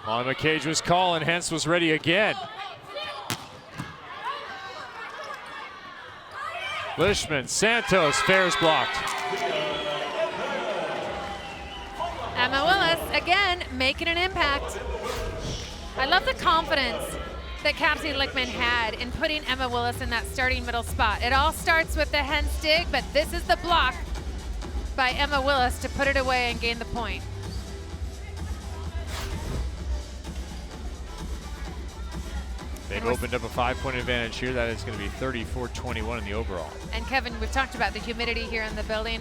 Molly McCage was calling, hence was ready again. Lichtman, Santos, Fairs blocked. Emma Willis, again, making an impact. I love the confidence that Captain Lichtman had in putting Emma Willis in that starting middle spot. It all starts with the hens dig, but this is the block by Emma Willis to put it away and gain the point. They've opened up a 5-point advantage here. That is going to be 34-21 in the overall. And Kevin, we've talked about the humidity here in the building.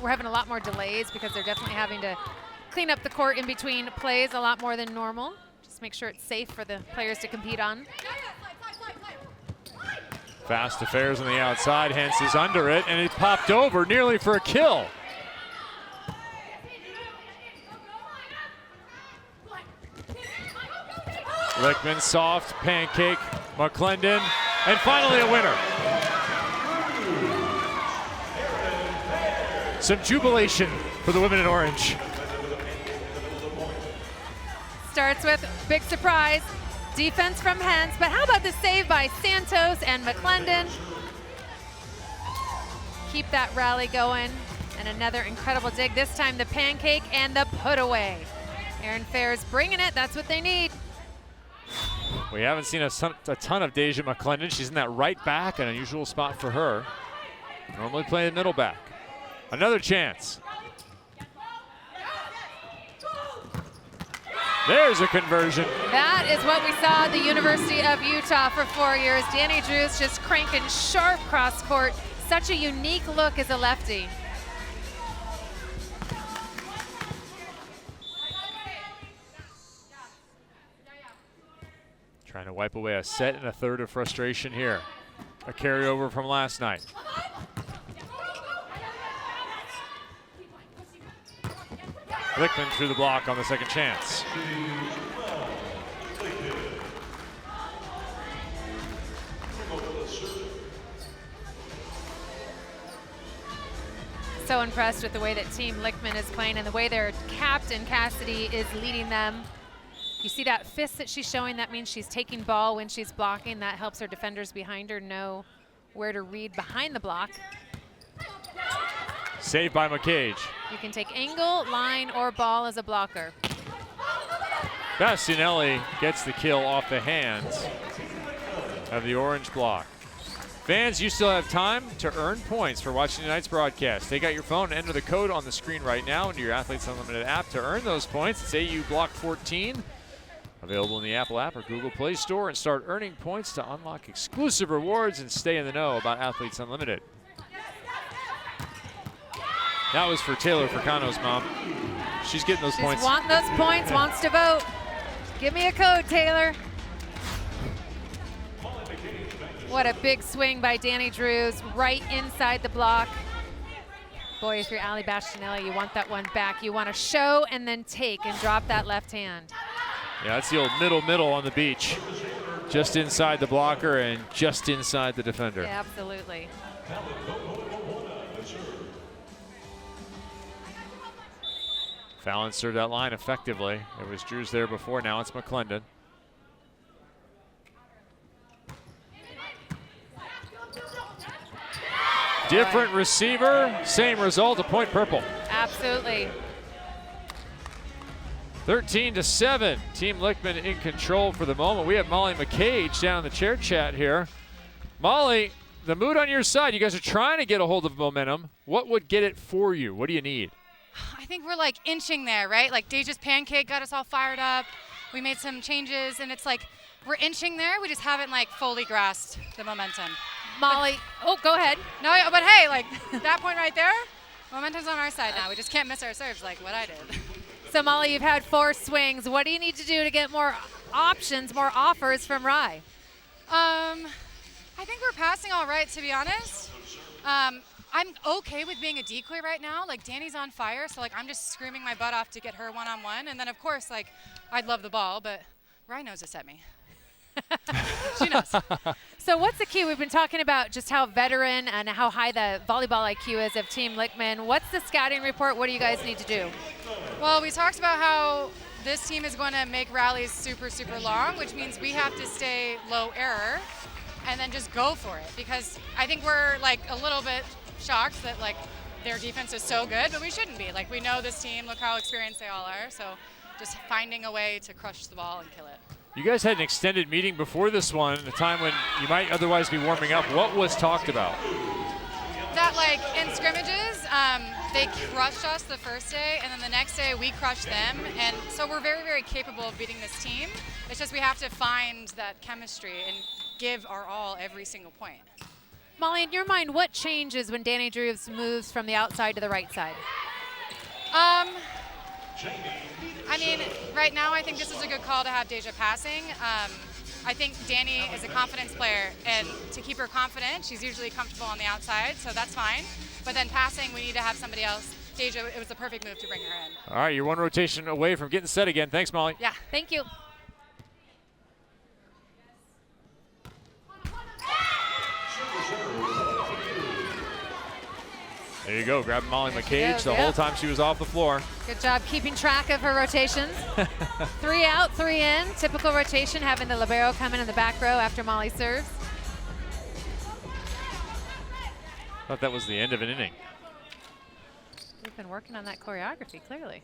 We're having a lot more delays because they're definitely having to clean up the court in between plays a lot more than normal. Just make sure it's safe for the players to compete on. Fast affairs on the outside, hence is under it, and it popped over nearly for a kill. Lichtman, soft pancake. McClendon And finally a winner. Some jubilation for the women in orange. Starts with big surprise, defense from Hens, but how about the save by Santos and McClendon? Keep that rally going, and another incredible dig, this time the pancake and the put away. Erin Fair's bringing it, that's what they need. We haven't seen a ton of Deja McClendon. She's in that right back, an unusual spot for her. Normally playing middle back. Another chance. There's a conversion. That is what we saw at the University of Utah for 4 years. Danny Drews just cranking sharp cross court. Such a unique look as a lefty. Trying to wipe away a set and a third of frustration here. A carryover from last night. Lichtman through the block on the second chance. So impressed with the way that Team Lichtman is playing and the way their captain Cassidy is leading them. You see that fist that she's showing, that means she's taking ball when she's blocking. That helps her defenders behind her know where to read behind the block. Saved by McCage. You can take angle, line, or ball as a blocker. Bastianelli gets the kill off the hands of the orange block. Fans, you still have time to earn points for watching tonight's broadcast. Take out your phone and enter the code on the screen right now into your Athletes Unlimited app to earn those points. It's AU Block 14. Available in the Apple app or Google Play Store, and start earning points to unlock exclusive rewards and stay in the know about Athletes Unlimited. That was for Taylor Furcano's mom. She's getting those points. Wants those points, wants to vote. Give me a code, Taylor. What a big swing by Danny Drews, right inside the block. Boy, if you're Ali Bastianelli, you want that one back. You want to show and then take and drop that left hand. Yeah, that's the old middle on the beach. Just inside the blocker and just inside the defender. Yeah, absolutely. Fallon served that line effectively. It was Drews there before, now it's McClendon. Different receiver, same result, a point purple. Absolutely. 13-7, Team Lichtman in control for the moment. We have Molly McCage down in the chair chat here. Molly, the mood on your side, you guys are trying to get a hold of momentum. What would get it for you? What do you need? I think we're like inching there, right? Like Deja's pancake got us all fired up. We made some changes and it's like we're inching there. We just haven't like fully grasped the momentum. Molly, oh, go ahead. No, but hey, like that point right there, momentum's on our side now. We just can't miss our serves like what I did. So Molly, you've had 4 swings. What do you need to do to get more options, more offers from Rye? I think we're passing all right, to be honest. I'm okay with being a decoy right now. Like Danny's on fire, so like I'm just screaming my butt off to get her one-on-one. And then of course, like I'd love the ball, but Rye knows to set me. She knows. So what's the key? We've been talking about just how veteran and how high the volleyball IQ is of Team Lichtman. What's the scouting report? What do you guys need to do? Well, we talked about how this team is going to make rallies super, super long, which means we have to stay low error and then just go for it. Because I think we're like a little bit shocked that like their defense is so good, but we shouldn't be. Like we know this team, look how experienced they all are. So just finding a way to crush the ball and kill it. You guys had an extended meeting before this one, a time when you might otherwise be warming up. What was talked about? That like in scrimmages, they crushed us the first day, and then the next day we crushed them. And so we're very, very capable of beating this team. It's just we have to find that chemistry and give our all every single point. Molly, in your mind, what changes when Danny Drews moves from the outside to the right side? I mean, right now I think this is a good call to have Deja passing. I think Danny is a confidence player, and to keep her confident, she's usually comfortable on the outside, so that's fine. But then passing, we need to have somebody else. Deja, it was the perfect move to bring her in. All right, you're one rotation away from getting set again. Thanks, Molly. Yeah. Thank you. There you go, grabbing Molly McCage the whole time she was off the floor. Good job keeping track of her rotations. 3 out, 3 in. Typical rotation, having the libero come in the back row after Molly serves. Thought that was the end of an inning. We've been working on that choreography, clearly.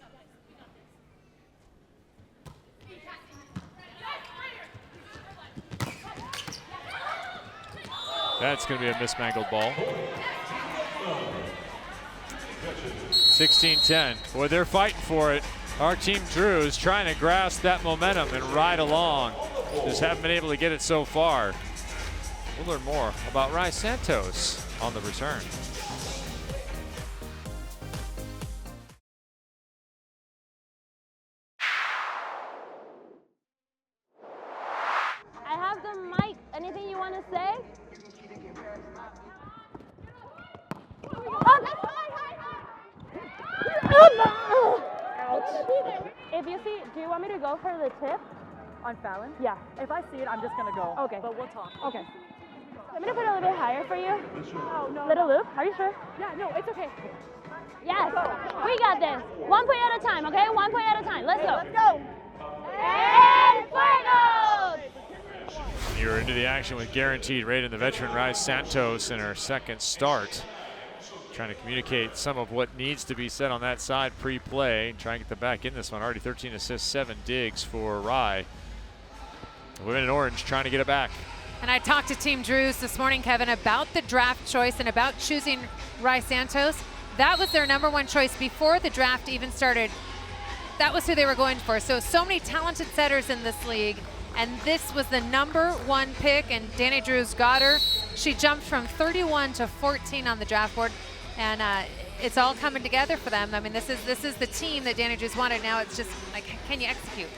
That's going to be a mismangled ball. 16-10. Boy, they're fighting for it. Our team Drew is trying to grasp that momentum and ride along. Just haven't been able to get it so far. We'll learn more about Rai Santos on the return. I have the mic. Anything you want to say? If you see, do you want me to go for the tip? On Fallon? Yeah. If I see it, I'm just gonna go. Okay. But we'll talk. Okay. I'm gonna put it a little bit higher for you. Oh, no. Little loop. Are you sure? Yeah, no, it's okay. Yes. We got this. 1 point at a time, okay? 1 point at a time. Let's go. Let's go. And fuego! You're into the action with Guaranteed Rate and the veteran Rai Santos in her second start. Trying to communicate some of what needs to be said on that side pre-play. Trying to get them back in this one. Already 13 assists, 7 digs for Rai. The women in orange trying to get it back. And I talked to Team Drews this morning, Kevin, about the draft choice and about choosing Rai Santos. That was their #1 choice before the draft even started. That was who they were going for. So many talented setters in this league. And this was the #1 pick, and Danny Drews got her. She jumped from 31 to 14 on the draft board, and it's all coming together for them. I mean, this is the team that Danny Drews wanted. Now it's just like, can you execute?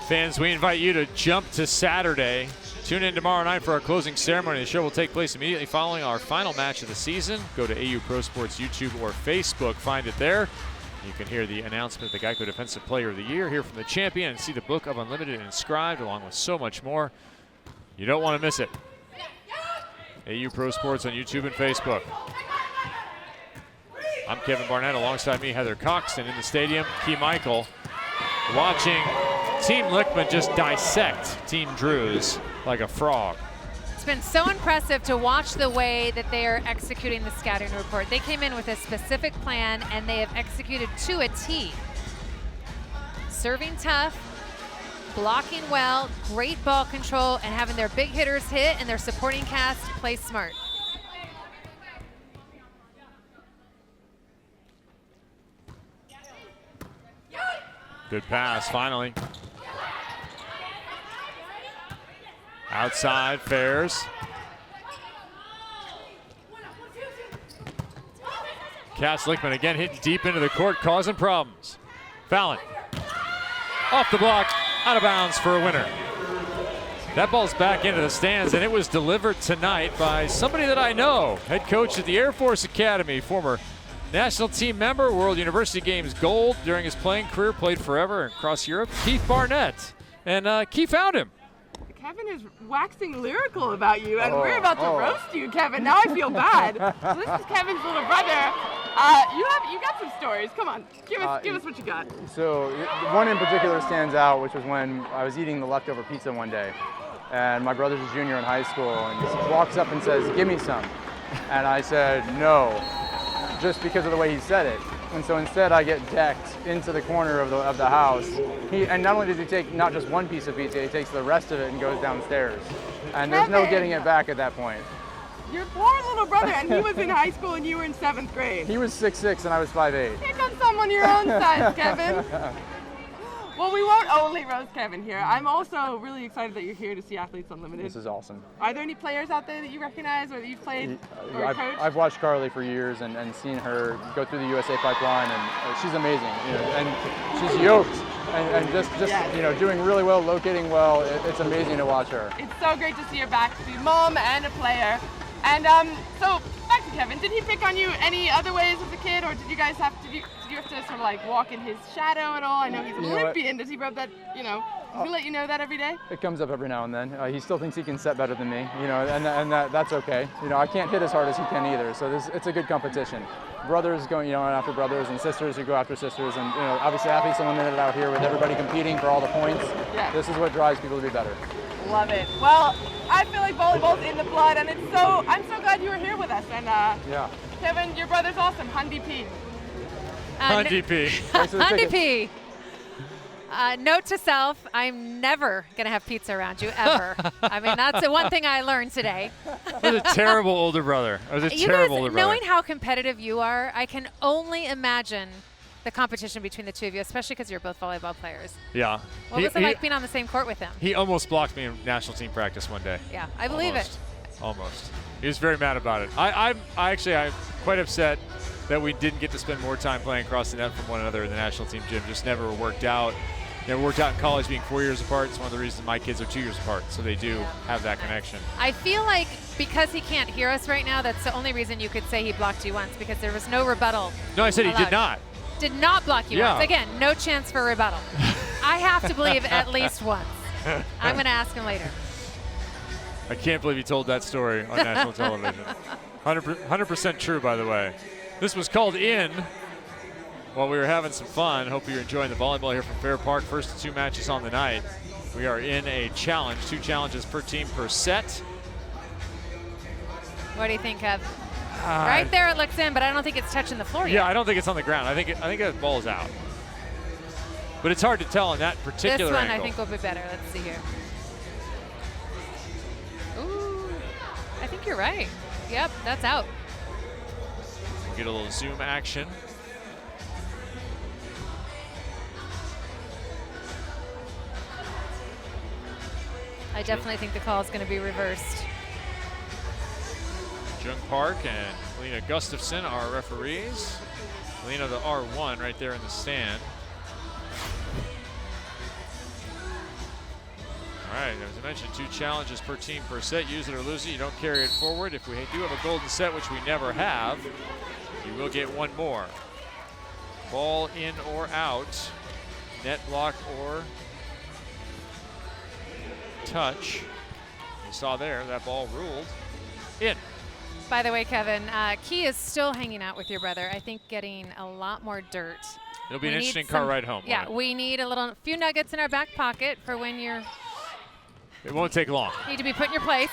Fans, we invite you to jump to Saturday. Tune in tomorrow night for our closing ceremony. The show will take place immediately following our final match of the season. Go to AU Pro Sports YouTube or Facebook. Find it there. You can hear the announcement of the Geico Defensive Player of the Year, hear from the champion, and see the book of Unlimited inscribed, along with so much more. You don't want to miss it. AU Pro Sports on YouTube and Facebook. I'm Kevin Barnett. Alongside me, Heather Cox, and in the stadium, Key Michael, watching Team Lichtman just dissect Team Drews like a frog. It's been so impressive to watch the way that they are executing the scouting report. They came in with a specific plan, and they have executed to a T. Serving tough, blocking well, great ball control, and having their big hitters hit and their supporting cast play smart. Good pass, finally. Outside, Fairs. Cass Lichtman again hitting deep into the court, causing problems. Fallon, off the block, out of bounds for a winner. That ball's back into the stands, and it was delivered tonight by somebody that I know. Head coach at the Air Force Academy, former national team member, World University Games gold during his playing career, played forever across Europe, Keith Barnett. And Keith found him. Kevin is waxing lyrical about you, and we're about to roast you, Kevin. Now I feel bad. So this is Kevin's little brother. You got some stories. Come on, give us what you got. So one in particular stands out, which was when I was eating the leftover pizza one day, and my brother's a junior in high school, and he walks up and says, "Give me some," and I said no, just because of the way he said it. And so instead I get decked into the corner of the house. And not only does he take not just one piece of pizza, he takes the rest of it and goes downstairs. And there's no getting it back at that point. Your poor little brother, and he was in high school and you were in 7th grade. He was 6'6" and I was 5'8". Pick on someone your own size, Kevin. Well, we won't only roast Kevin here. I'm also really excited that you're here to see Athletes Unlimited. This is awesome. Are there any players out there that you recognize or that you've played or coached? I've watched Carly for years and seen her go through the USA pipeline, and she's amazing. And she's yoked and just doing really well, locating well. It's amazing to watch her. It's so great to see her back, to be a mom and a player. And so back to Kevin. Did he pick on you any other ways as a kid, or did you guys have to sort of like walk in his shadow at all? I know he's an Olympian. Does he rub that? Does he let you know that every day? It comes up every now and then. He still thinks he can set better than me, and that's okay. I can't hit as hard as he can either, so it's a good competition. brothers going, after brothers, and sisters who go after sisters, and obviously Athletes Unlimited out here with everybody competing for all the points. Yeah. This is what drives people to be better. Love it. Well, I feel like volleyball's in the blood, and I'm so glad you were here with us. And Yeah. Kevin, your brother's awesome, Hundi P. Hundi P. Hundi P. Note to self, I'm never going to have pizza around you, ever. I mean, that's the one thing I learned today. I was a terrible older brother. Knowing how competitive you are, I can only imagine the competition between the two of you, especially because you're both volleyball players. Yeah. What was it like being on the same court with him? He almost blocked me in national team practice one day. Yeah, I believe it. Almost. He was very mad about it. I'm quite upset that we didn't get to spend more time playing across the net from one another in the national team gym. Just never worked out. Never worked out in college being 4 years apart. It's one of the reasons my kids are 2 years apart, so they do have that connection. I feel like because he can't hear us right now, that's the only reason you could say he blocked you once, because there was no rebuttal. No, I said allowed. he did not. Did not block you once. Again, no chance for rebuttal. I have to believe at least once. I'm going to ask him later. I can't believe you told that story on national television. 100% true, by the way. This was called in while we were having some fun. Hope you're enjoying the volleyball here from Fair Park. First 2 matches on the night. We are in a challenge, 2 challenges per team per set. What do you think of? Right there it looks in, but I don't think it's touching the floor yet. Yeah, I don't think it's on the ground. I think that ball's out. But it's hard to tell in that particular This one angle. I think will be better. Let's see here. Ooh, I think you're right. Yep, that's out. We'll get a little zoom action. I definitely think the call is going to be reversed. Jung Park and Lena Gustafson are referees. Lena the R1 right there in the stand. All right, as I mentioned, 2 challenges per team per set. Use it or lose it. You don't carry it forward. If we do have a golden set, which we never have, you will get 1 more. Ball in or out, net block or touch. You saw there, that ball ruled in. By the way, Kevin, Key is still hanging out with your brother. I think getting a lot more dirt. It'll be an interesting car ride home. Yeah, we need a few nuggets in our back pocket for when you're. It won't take long. Need to be put in your place.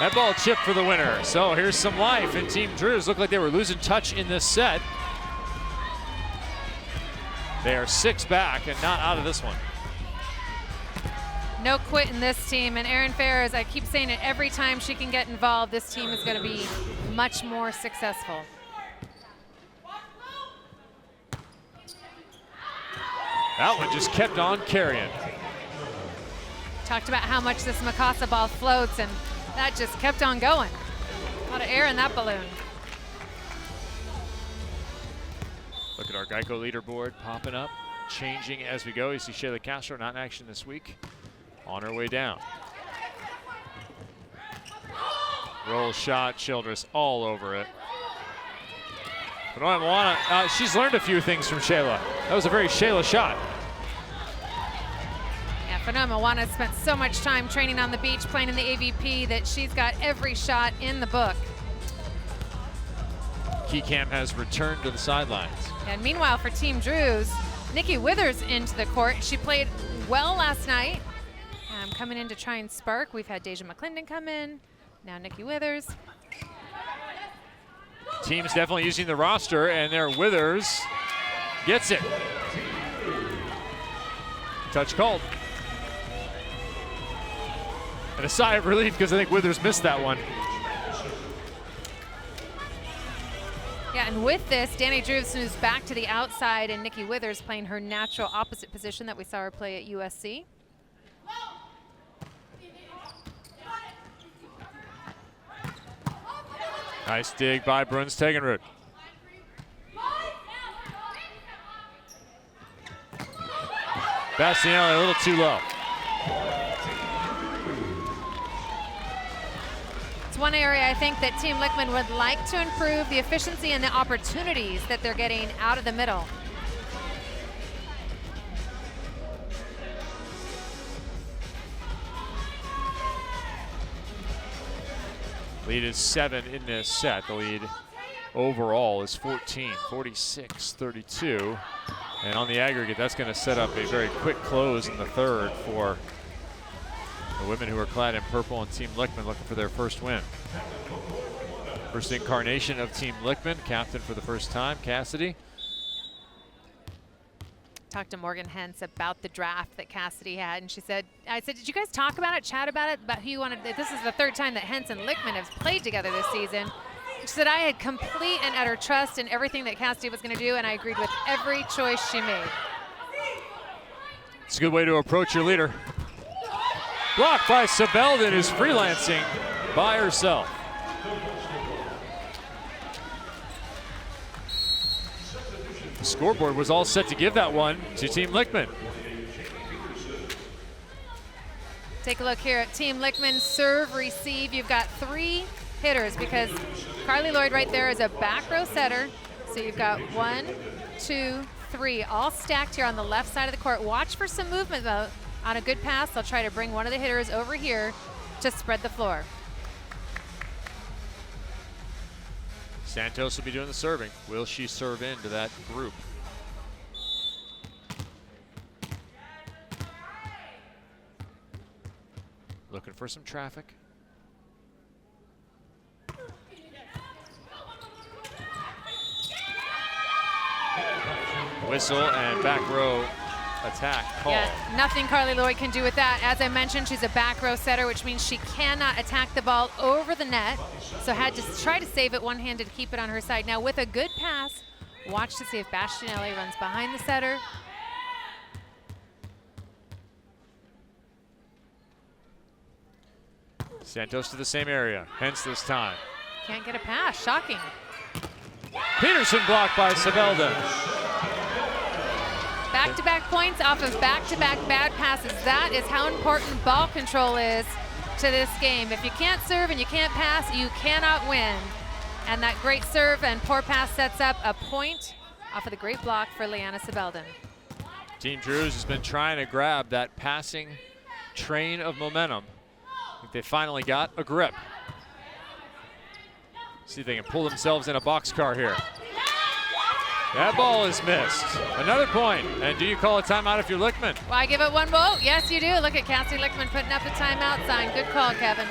That ball chipped for the winner. So here's some life in Team Drews. Looked like they were losing touch in this set. They are 6 back and not out of this one. No quit in this team. And Erin Ferris, I keep saying it every time she can get involved, this team is going to be much more successful. That one just kept on carrying. Talked about how much this Mikasa ball floats, and that just kept on going. A lot of air in that balloon. Look at our Geico leaderboard popping up, changing as we go. You see Shayla Castro not in action this week, on her way down. Roll shot, Childress all over it. But Moana, she's learned a few things from Shayla. That was a very Shayla shot. Yeah, Fanoa Moana spent so much time training on the beach, playing in the AVP, that she's got every shot in the book. Key Cam has returned to the sidelines. And meanwhile, for Team Drews, Nikki Withers into the court. She played well last night. Coming in to try and spark. We've had Deja McClendon come in. Now Nikki Withers. Team's definitely using the roster, and their Withers gets it. Touch called. And a sigh of relief because I think Withers missed that one. Yeah, and with this, Danny Drews moves back to the outside, and Nikki Withers playing her natural opposite position that we saw her play at USC. Nice dig by Bruns Tegenrud. Bastianelli a little too low. It's one area I think that Team Lichtman would like to improve, the efficiency and the opportunities that they're getting out of the middle. Lead is 7 in this set. The lead overall is 14, 46-32. And on the aggregate, that's going to set up a very quick close in the third for the women who are clad in purple and Team Lichtman looking for their first win. First incarnation of Team Lichtman, captain for the first time, Cassidy. Talked to Morgan Hens about the draft that Cassidy had, and I said, did you guys talk about it, chat about it, about who you wanted? This is the third time that Hens and Lichtman have played together this season. She said, I had complete and utter trust in everything that Cassidy was going to do, and I agreed with every choice she made. It's a good way to approach your leader. Blocked by Sebelden, who's freelancing by herself. The scoreboard was all set to give that one to Team Lichtman. Take a look here at Team Lichtman serve, receive. You've got 3 hitters because Carly Lloyd right there is a back row setter. So you've got 1, 2, 3, all stacked here on the left side of the court. Watch for some movement though. On a good pass, they'll try to bring one of the hitters over here to spread the floor. Santos will be doing the serving. Will she serve into that group? Looking for some traffic. Whistle and back row attack call. Yeah, nothing Carly Lloyd can do with that. As I mentioned, she's a back row setter, which means she cannot attack the ball over the net. So had to try to save it one-handed to keep it on her side. Now with a good pass, watch to see if Bastianelli runs behind the setter. Santos to the same area, hence this time. Can't get a pass, shocking. Peterson blocked by Sebelden. Back-to-back points off of back-to-back bad passes. That is how important ball control is to this game. If you can't serve and you can't pass, you cannot win. And that great serve and poor pass sets up a point off of the great block for Liana Sebelden. Team Drews has been trying to grab that passing train of momentum. I think they finally got a grip. See if they can pull themselves in a boxcar here. That ball is missed. Another point. And do you call a timeout if you're Lichtman? Well, I give it one vote. Yes, you do. Look at Cassidy Lichtman putting up the timeout sign. Good call, Kevin.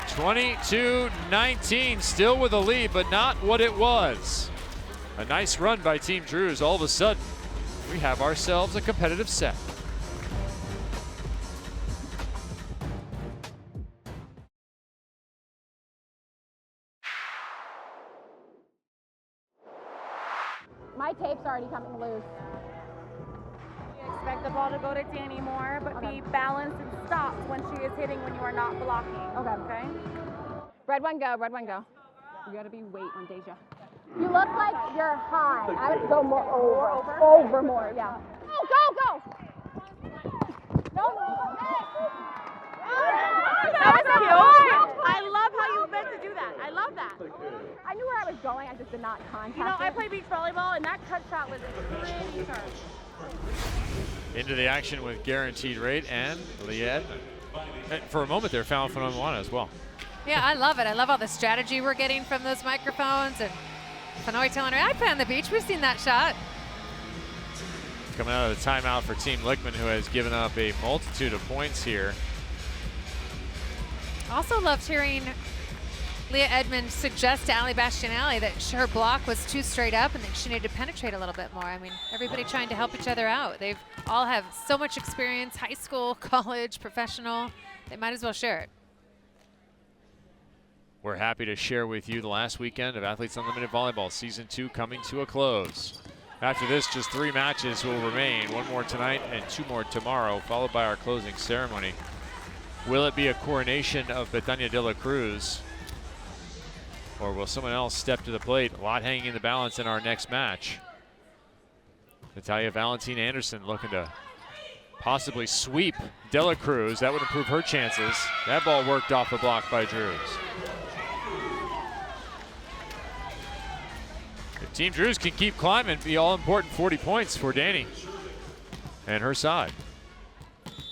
22-19, still with a lead, but not what it was. A nice run by Team Drews. All of a sudden, we have ourselves a competitive set. My tape's already coming loose. You expect the ball to go to Danny more, but be balanced and stopped when she is hitting when you are not blocking. Okay? Red one go, red one go. You gotta be weight on Deja. You look like you're high. I would go more over more, yeah. Go! No. That was cute. I love how you meant to do that. I love that. I knew where I was going, I just did not contact You know, I it. play beach volleyball, and that cut shot was pretty sharp. Into the action with Guaranteed Rate and Leah Edmond. And for a moment there, found Fanoy as well. Yeah, I love it. I love all the strategy we're getting from those microphones. And Fanoy telling her, I play on the beach. We've seen that shot. Coming out of the timeout for Team Lichtman, who has given up a multitude of points here. Also loved hearing Leah Edmond suggest to Ali Bastianelli that her block was too straight up and that she needed to penetrate a little bit more. I mean, everybody trying to help each other out. They've all have so much experience, high school, college, professional. They might as well share it. We're happy to share with you the last weekend of Athletes Unlimited Volleyball Season 2 coming to a close. After this, just 3 matches will remain. 1 more tonight and 2 more tomorrow, followed by our closing ceremony. Will it be a coronation of Betania de la Cruz? Or will someone else step to the plate? A lot hanging in the balance in our next match. Natalia Valentin Anderson looking to possibly sweep de la Cruz. That would improve her chances. That ball worked off the block by Drews. If Team Drews can keep climbing, it'd be all important 40 points for Danny and her side.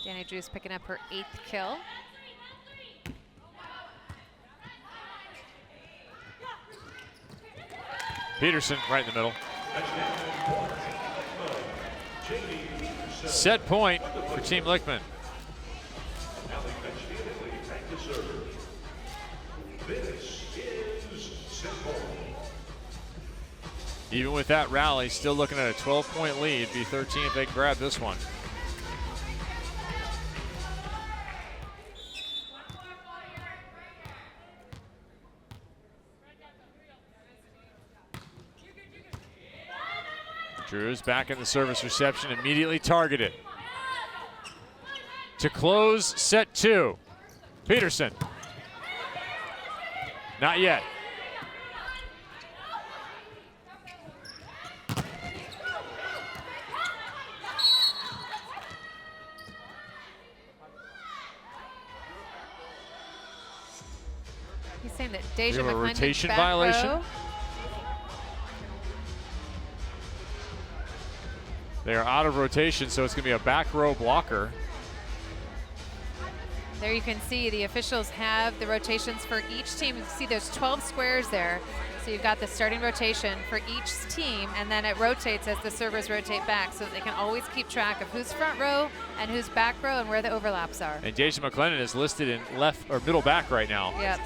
Danny Drews picking up her 8th kill. Peterson right in the middle. Set point for Team Lichtman. Even with that rally, still looking at a 12-point lead. Be 13 if they can grab this one. Drews back in the service reception, immediately targeted. To close set 2, Peterson. Not yet. He's saying that Deja We have a McClendon rotation back violation. row. They are out of rotation, so it's going to be a back row blocker. There you can see the officials have the rotations for each team. You can see there's 12 squares there. So you've got the starting rotation for each team, and then it rotates as the servers rotate back, so they can always keep track of who's front row and who's back row and where the overlaps are. And Deja McClendon is listed in left or middle back right now. Yep.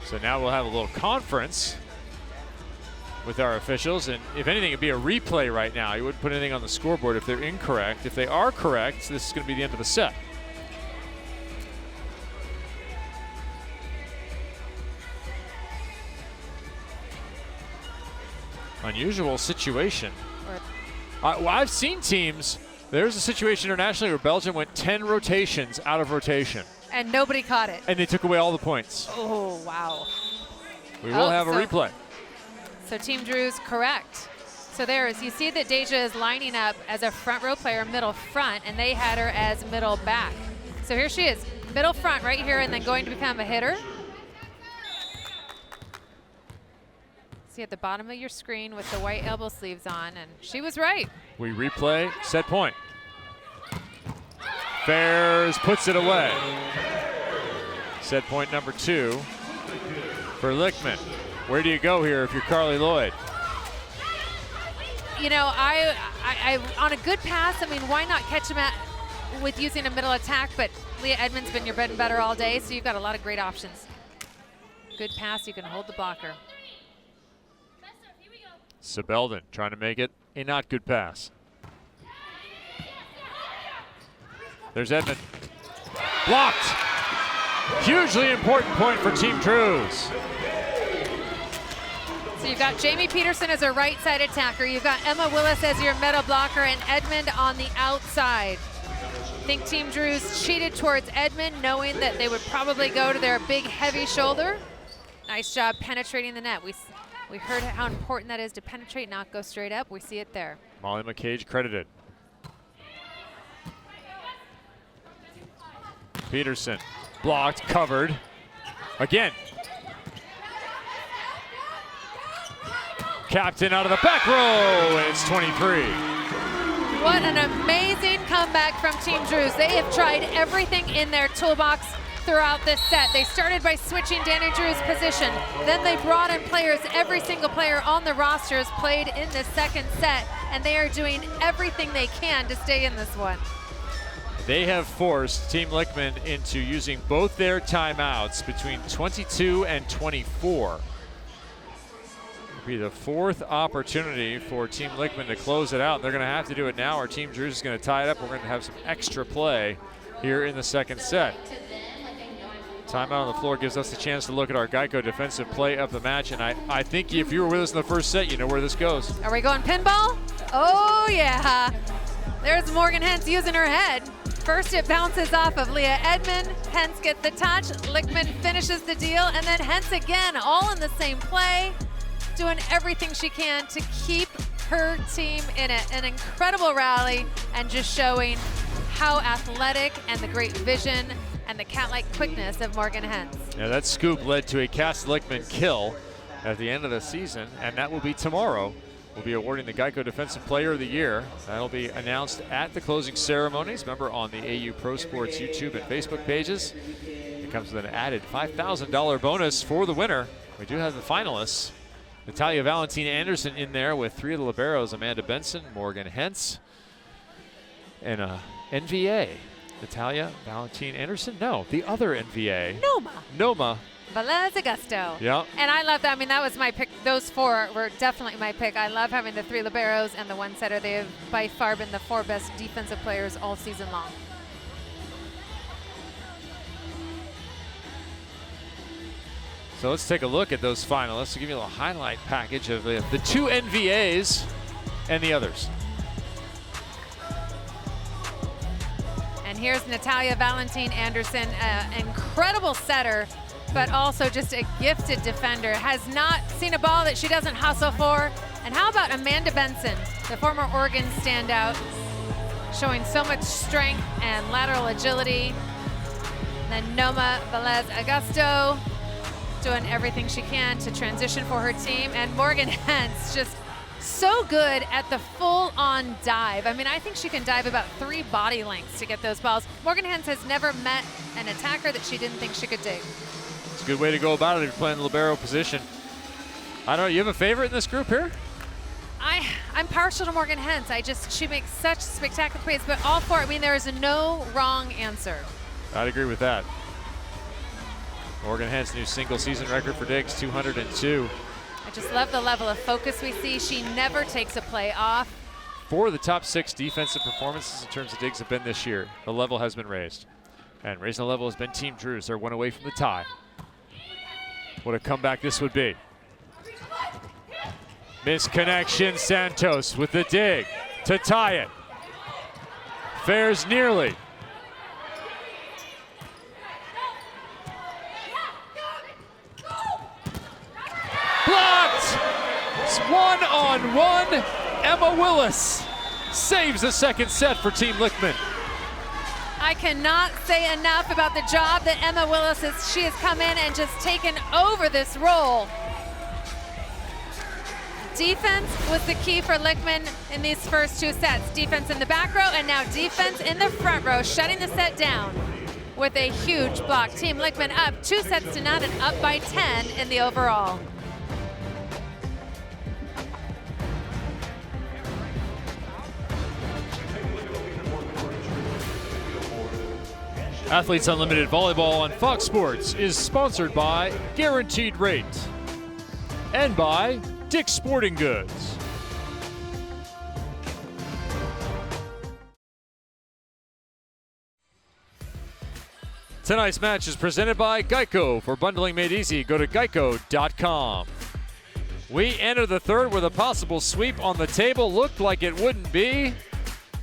So now we'll have a little conference with our officials, and if anything, it'd be a replay right now. You wouldn't put anything on the scoreboard if they're incorrect. If they are correct, this is going to be the end of the set. Unusual situation. Well, I've seen teams, there's a situation internationally where Belgium went 10 rotations out of rotation. And nobody caught it. And they took away all the points. Oh, wow. We will have a replay. So Team Drew's correct. So there's, you see that Deja is lining up as a front row player, middle front, and they had her as middle back. So here she is, middle front right here, and then going to become a hitter. See at the bottom of your screen with the white elbow sleeves on, and she was right. We replay, set point. Fairs puts it away. Set point number 2 for Lichtman. Where do you go here if you're Carly Lloyd? You know, I on a good pass, I mean, why not catch him with using a middle attack? But Leah Edmond's been your bread and butter all day, so you've got a lot of great options. Good pass, you can hold the blocker. Sebelden trying to make it a not good pass. There's Edmond. Blocked. Hugely important point for Team Drews. So you've got Jamie Peterson as a right side attacker. You've got Emma Willis as your middle blocker and Edmond on the outside. I think Team Drews cheated towards Edmond, knowing that they would probably go to their big heavy shoulder. Nice job penetrating the net. We heard how important that is to penetrate, not go straight up. We see it there. Molly McCage credited. Peterson blocked, covered. Again. Captain out of the back row, and it's 23. What an amazing comeback from Team Drews. They have tried everything in their toolbox throughout this set. They started by switching Danny Drew's position. Then they brought in players. Every single player on the roster has played in this second set, and they are doing everything they can to stay in this one. They have forced Team Lichtman into using both their timeouts between 22 and 24. It'll be the 4th opportunity for Team Lichtman to close it out. They're going to have to do it now, or Team Drews is going to tie it up. We're going to have some extra play here in the second set. Timeout on the floor gives us the chance to look at our Geico defensive play of the match, and I think if you were with us in the first set, you know where this goes. Are we going pinball? Oh yeah. There's Morgan Hens using her head. First it bounces off of Leah Edmond. Hens gets the touch. Lichtman finishes the deal, and then Hens again, all in the same play, doing everything she can to keep her team in it. An incredible rally, and just showing how athletic and the great vision and the cat-like quickness of Morgan Hens. Yeah, that scoop led to a Cass Lichtman kill at the end of the season, and that will be tomorrow. We'll be awarding the Geico Defensive Player of the Year. That'll be announced at the closing ceremonies. Remember, on the AU Pro Sports YouTube and Facebook pages. It comes with an added $5,000 bonus for the winner. We do have the finalists. Natalia Valentina Anderson in there with 3 of the liberos, Amanda Benson, Morgan Hentz, and NVA. Natalia Valentina Anderson? No, the other NVA. Noma Velez Augusto. Yeah. And I love that. I mean, that was my pick. Those 4 were definitely my pick. I love having the 3 liberos and the 1 setter. They have by far been the 4 best defensive players all season long. So let's take a look at those finalists to give you a little highlight package of the 2 NVAs and the others. And here's Natalia Valentina Anderson, an incredible setter, but also just a gifted defender. Has not seen a ball that she doesn't hustle for. And how about Amanda Benson, the former Oregon standout, showing so much strength and lateral agility. And then Noma Velez Augusto doing everything she can to transition for her team. And Morgan Hentz just so good at the full-on dive. I mean, I think she can dive about 3 body lengths to get those balls. Morgan Hentz has never met an attacker that she didn't think she could dig. It's a good way to go about it if you're playing the libero position. I don't know, you have a favorite in this group here? I'm partial to Morgan Hentz. She makes such spectacular plays, but all 4, I mean, there is no wrong answer. I'd agree with that. Morgan Hentz, new single season record for digs, 202. I just love the level of focus we see. She never takes a play off. 4 of the top 6 defensive performances in terms of digs have been this year. The level has been raised. And raising the level has been Team Drews. They're 1 away from the tie. What a comeback this would be. Misconnection, Santos with the dig to tie it. Fares nearly. Blocked! It's 1-on-1. Emma Willis saves the second set for Team Lichtman. I cannot say enough about the job that Emma Willis she has come in and just taken over this role. Defense was the key for Lichtman in these first 2 sets. Defense in the back row and now defense in the front row, shutting the set down with a huge block. Team Lichtman up 2 sets to none and up by 10 in the overall. Athletes Unlimited Volleyball on Fox Sports is sponsored by Guaranteed Rate and by Dick's Sporting Goods. Tonight's match is presented by Geico. For bundling made easy, go to geico.com. We enter the 3rd with a possible sweep on the table. Looked like it wouldn't be.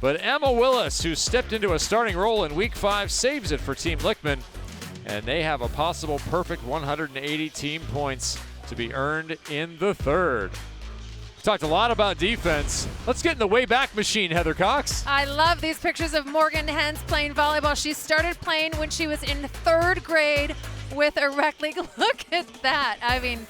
But Emma Willis, who stepped into a starting role in Week 5, saves it for Team Lichtman. And they have a possible perfect 180 team points to be earned in the 3rd. We talked a lot about defense. Let's get in the way back machine, Heather Cox. I love these pictures of Morgan Hentz playing volleyball. She started playing when she was in 3rd grade with a rec league. Look at that. I mean,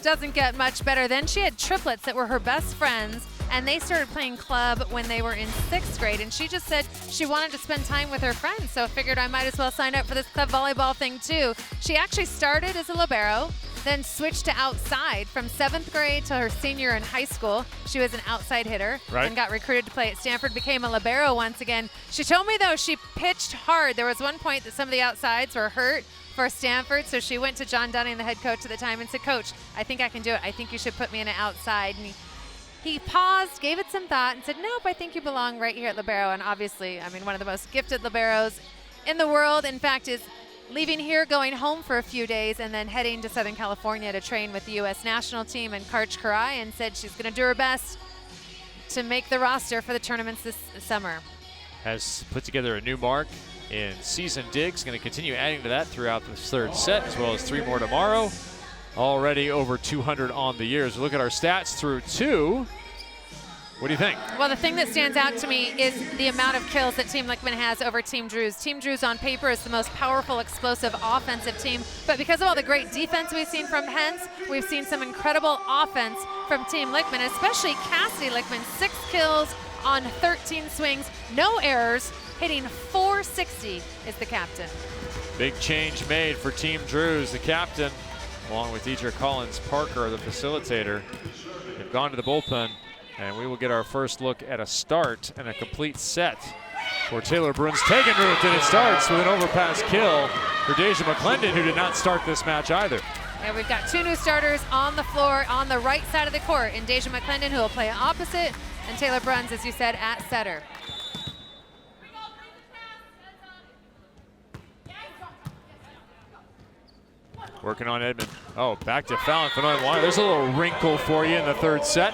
doesn't get much better. Then she had triplets that were her best friends, and they started playing club when they were in 6th grade, and she just said she wanted to spend time with her friends, so figured I might as well sign up for this club volleyball thing too. She actually started as a libero, then switched to outside from 7th grade to her senior in high school. She was an outside hitter and got recruited to play at Stanford, became a libero once again. She told me, though, she pitched hard. There was one point that some of the outsides were hurt for Stanford, so she went to John Dunning, the head coach at the time, and said, "Coach, I think I can do it. I think you should put me in an outside." And he paused, gave it some thought, and said, "Nope, I think you belong right here at libero." And obviously, I mean, one of the most gifted liberos in the world, in fact, is leaving here, going home for a few days, and then heading to Southern California to train with the U.S. national team and Karch Karai, and said she's going to do her best to make the roster for the tournaments this summer. Has put together a new mark in season digs, going to continue adding to that throughout the 3rd set, as well as 3 more tomorrow. Already over 200 on the year. So look at our stats through 2. What do you think? Well, the thing that stands out to me is the amount of kills that Team Lichtman has over Team Drews. Team Drews on paper is the most powerful, explosive offensive team, but because of all the great defense we've seen from Hentz, we've seen some incredible offense from Team Lichtman, especially Cassidy Lichtman, 6 kills on 13 swings, no errors, hitting .460 is the captain. Big change made for Team Drews. The captain, along with Deidre Collins-Parker, the facilitator, have gone to the bullpen, and we will get our first look at a start and a complete set for Taylor Bruns Tegenruth, and it starts with an overpass kill for Deja McClendon, who did not start this match either. And we've got 2 new starters on the floor on the right side of the court in Deja McClendon, who will play opposite, and Taylor Bruns, as you said, at setter. Working on Edmond. Oh, back to Fallon Fenoy. There's a little wrinkle for you in the third set.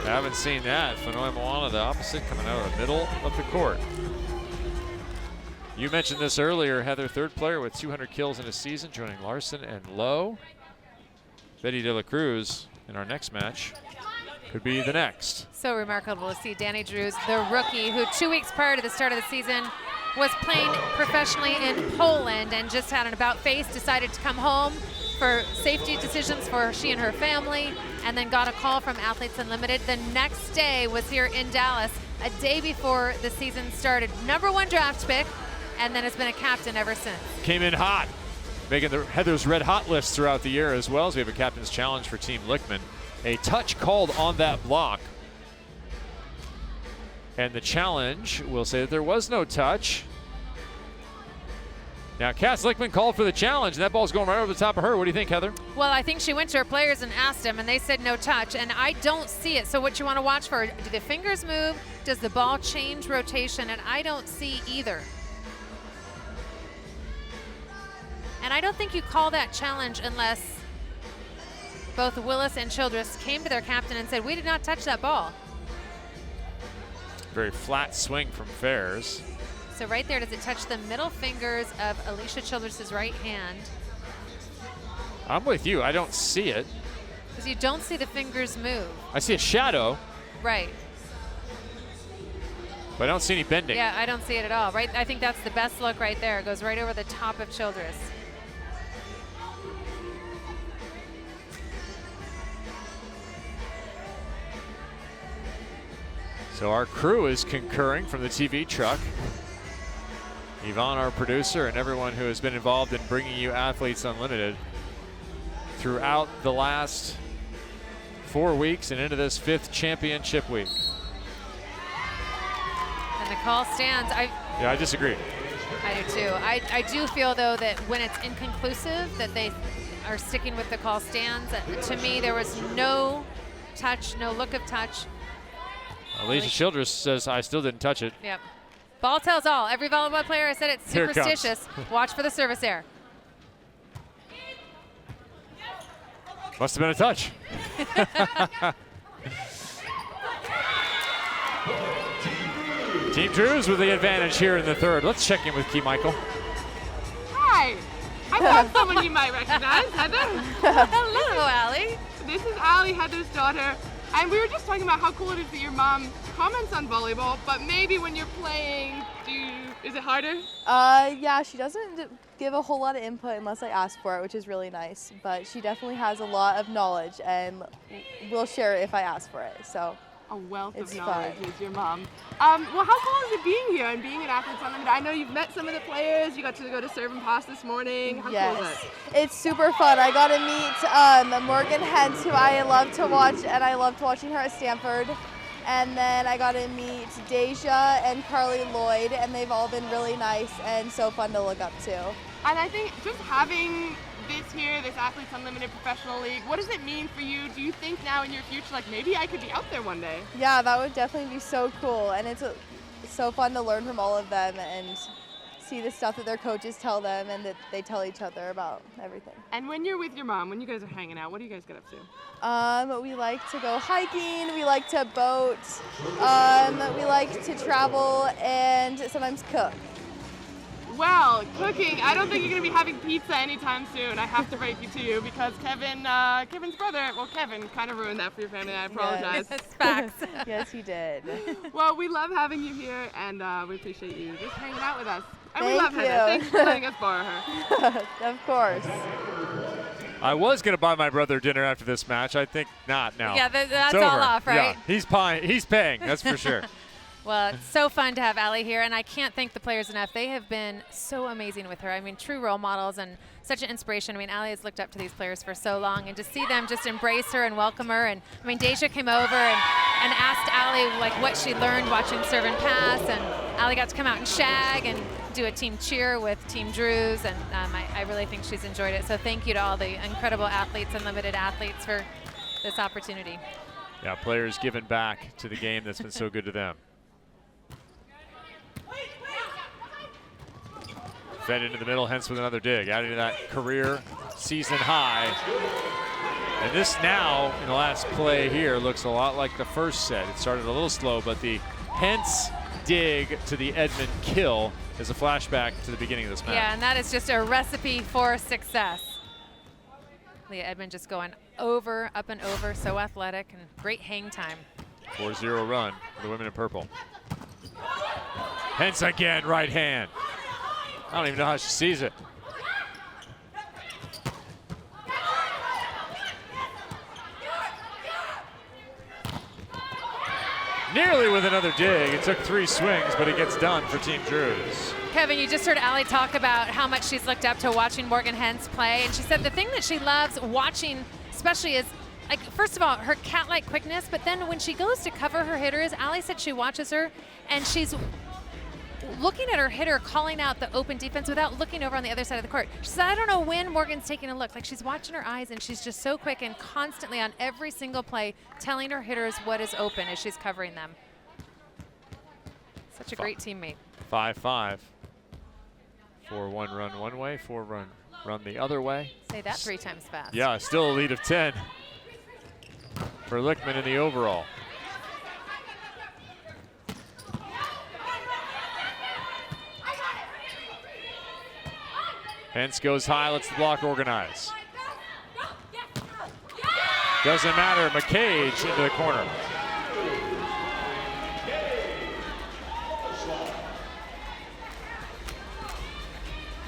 Haven't seen that. Fenoy Moana, the opposite, coming out of the middle of the court. You mentioned this earlier, Heather, third player with 200 kills in a season, joining Larson and Lowe. Betty De La Cruz in our next match could be the next. So remarkable to see Danny Drews, the rookie, who 2 weeks prior to the start of the season was playing professionally in Poland and just had an about face, decided to come home for safety decisions for she and her family, and then got a call from Athletes Unlimited. The next day was here in Dallas, a day before the season started. #1 draft pick, and then has been a captain ever since. Came in hot, making the Heather's Red Hot list throughout the year, as well as we have a captain's challenge for Team Lichtman. A touch called on that block. And the challenge will say that there was no touch. Now, Cass Lichtman called for the challenge, and that ball's going right over the top of her. What do you think, Heather? Well, I think she went to her players and asked them, and they said no touch, and I don't see it. So what you want to watch for, do the fingers move? Does the ball change rotation? And I don't see either. And I don't think you call that challenge unless both Willis and Childress came to their captain and said, we did not touch that ball. Very flat swing from Fairs. So right there, does it touch the middle fingers of Alicia Childress's right hand? I'm with you. I don't see it. Because you don't see the fingers move. I see a shadow. Right. But I don't see any bending. Yeah, I don't see it at all. Right, I think that's the best look right there. It goes right over the top of Childress. So our crew is concurring from the TV truck. Yvonne, our producer, and everyone who has been involved in bringing you Athletes Unlimited throughout the last 4 weeks and into this 5th championship week. And the call stands. Yeah, I disagree. I do too. I do feel, though, that when it's inconclusive, that they are sticking with the call stands. To me, there was no touch, no look of touch. Alicia Childress says, I still didn't touch it. Yep. Ball tells all. Every volleyball player has said it's superstitious. Watch for the service error. Must have been a touch. Team Drews with the advantage here in the third. Let's check in with Key Michael. Hi. I found someone you might recognize, Heather. Hello, Allie. This is Allie, Heather's daughter. And we were just talking about how cool it is that your mom comments on volleyball, but maybe when you're playing, is it harder? Yeah, she doesn't give a whole lot of input unless I ask for it, which is really nice. But she definitely has a lot of knowledge, and will share it if I ask for it. So a wealth of knowledge is your mom. Well, how cool is it being here and being at Athletes Unlimited? I know you've met some of the players. You got to go to Serve and Pass this morning. How cool is it? It's super fun. I got to meet Morgan Hentz, who I love to watch, and I loved watching her at Stanford. And then I got to meet Deja and Carly Lloyd, and they've all been really nice and so fun to look up to. And I think just having this here, this Athletes Unlimited Professional League, what does it mean for you? Do you think now in your future, like maybe I could be out there one day? Yeah, that would definitely be so cool. And it's so fun to learn from all of them and see the stuff that their coaches tell them and that they tell each other about everything. And when you're with your mom, when you guys are hanging out, what do you guys get up to? We like to go hiking, we like to boat, we like to travel, and sometimes cook. Well, cooking, I don't think you're going to be having pizza anytime soon. I have to break it to you because Kevin's brother, well, Kevin kind of ruined that for your family. I apologize. Yes. Facts. Yes, he did. Well, we love having you here, and we appreciate you just hanging out with us. And Thank we love you. Heather. Thanks for letting us borrow her. Of course. I was going to buy my brother dinner after this match. I think not now. Yeah, that's all off, right? Yeah, he's paying, that's for sure. Well, it's so fun to have Allie here, and I can't thank the players enough. They have been so amazing with her. I mean, true role models and such an inspiration. I mean, Allie has looked up to these players for so long, and to see them just embrace her and welcome her. And I mean, Deja came over and asked Allie like what she learned watching serve and pass, and Allie got to come out and shag and do a team cheer with Team Drews, and I really think she's enjoyed it. So thank you to all the incredible athletes, unlimited athletes, for this opportunity. Yeah, players giving back to the game that's been so good to them. Fed into the middle, Hens with another dig, adding to that career season high. And this now, in the last play here, looks a lot like the first set. It started a little slow, but the Hens dig to the Edmond kill is a flashback to the beginning of this match. Yeah, and that is just a recipe for success. Leah Edmond just going over, up and over, so athletic and great hang time. 4-0 run for the women in purple. Hens again, right hand. I don't even know how she sees it. Nearly with another dig. It took 3 swings, but it gets done for Team Drews. Kevin, you just heard Allie talk about how much she's looked up to watching Morgan Hens play, and she said the thing that she loves watching especially is, like, first of all, her cat-like quickness, but then when she goes to cover her hitters, Allie said she watches her, and she's looking at her hitter, calling out the open defense without looking over on the other side of the court. She said, I don't know when Morgan's taking a look. Like, she's watching her eyes, and she's just so quick and constantly on every single play telling her hitters what is open as she's covering them. Such a great teammate. 5-5. 4-1 run one way, 4-run run the other way. Say that 3 times fast. Yeah, still a lead of 10 for Lichtman in the overall. Hens goes high, lets the block organize. Doesn't matter, McCage into the corner.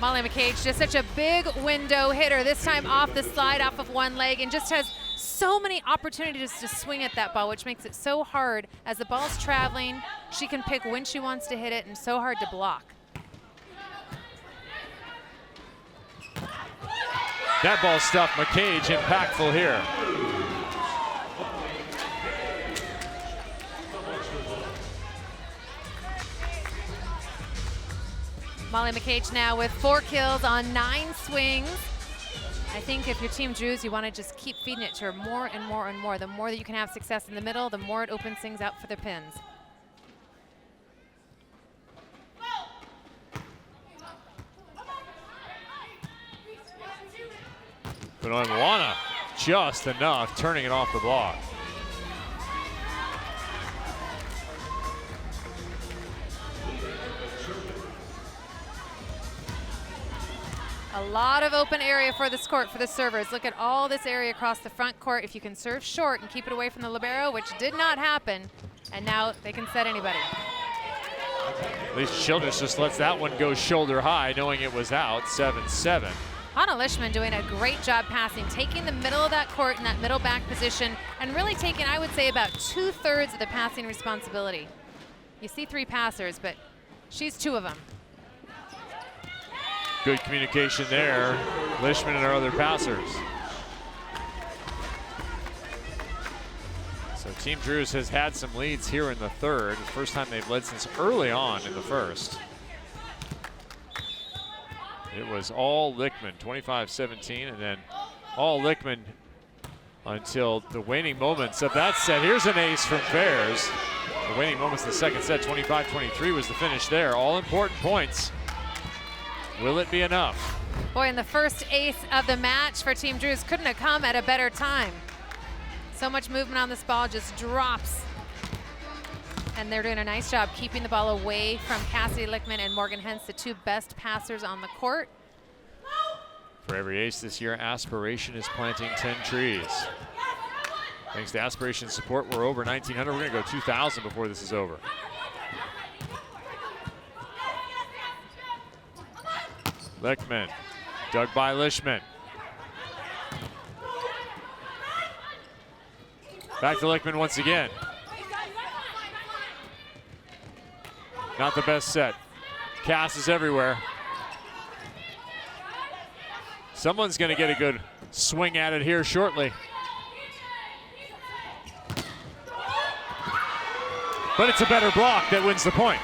Molly McCage, just such a big window hitter, this time off the slide, off of one leg, and just has so many opportunities to swing at that ball, which makes it so hard. As the ball's traveling, she can pick when she wants to hit it, and so hard to block. That ball stuffed McCage, impactful here. Molly McCage now with 4 kills on 9 swings. I think if you're Team Drews, you want to just keep feeding it to her more and more and more. The more that you can have success in the middle, the more it opens things out for the pins. But on Moana, just enough, turning it off the block. A lot of open area for this court for the servers. Look at all this area across the front court. If you can serve short and keep it away from the libero, which did not happen, and now they can set anybody. At least Childress just lets that one go shoulder high, knowing it was out, 7-7. Hannah Lichtman doing a great job passing, taking the middle of that court in that middle back position, and really taking, I would say, about 2/3 of the passing responsibility. You see 3 passers, but she's 2 of them. Good communication there. Lichtman and our other passers. So Team Drews has had some leads here in the third. The first time they've led since early on in the first. It was all Lichtman, 25-17, and then all Lichtman until the waning moments of that set. Here's an ace from Fairs. The waning moments of the second set, 25-23 was the finish there. All important points. Will it be enough? Boy, and the first ace of the match for Team Drews couldn't have come at a better time. So much movement on this ball, just drops. And they're doing a nice job keeping the ball away from Cassidy Lichtman and Morgan Hens, the 2 best passers on the court. For every ace this year, Aspiration is planting 10 trees. Thanks to Aspiration support, we're over 1,900. We're gonna go 2,000 before this is over. Lichtman, dug by Lichtman. Back to Lichtman once again. Not the best set. Cass is everywhere. Someone's going to get a good swing at it here shortly. But it's a better block that wins the point.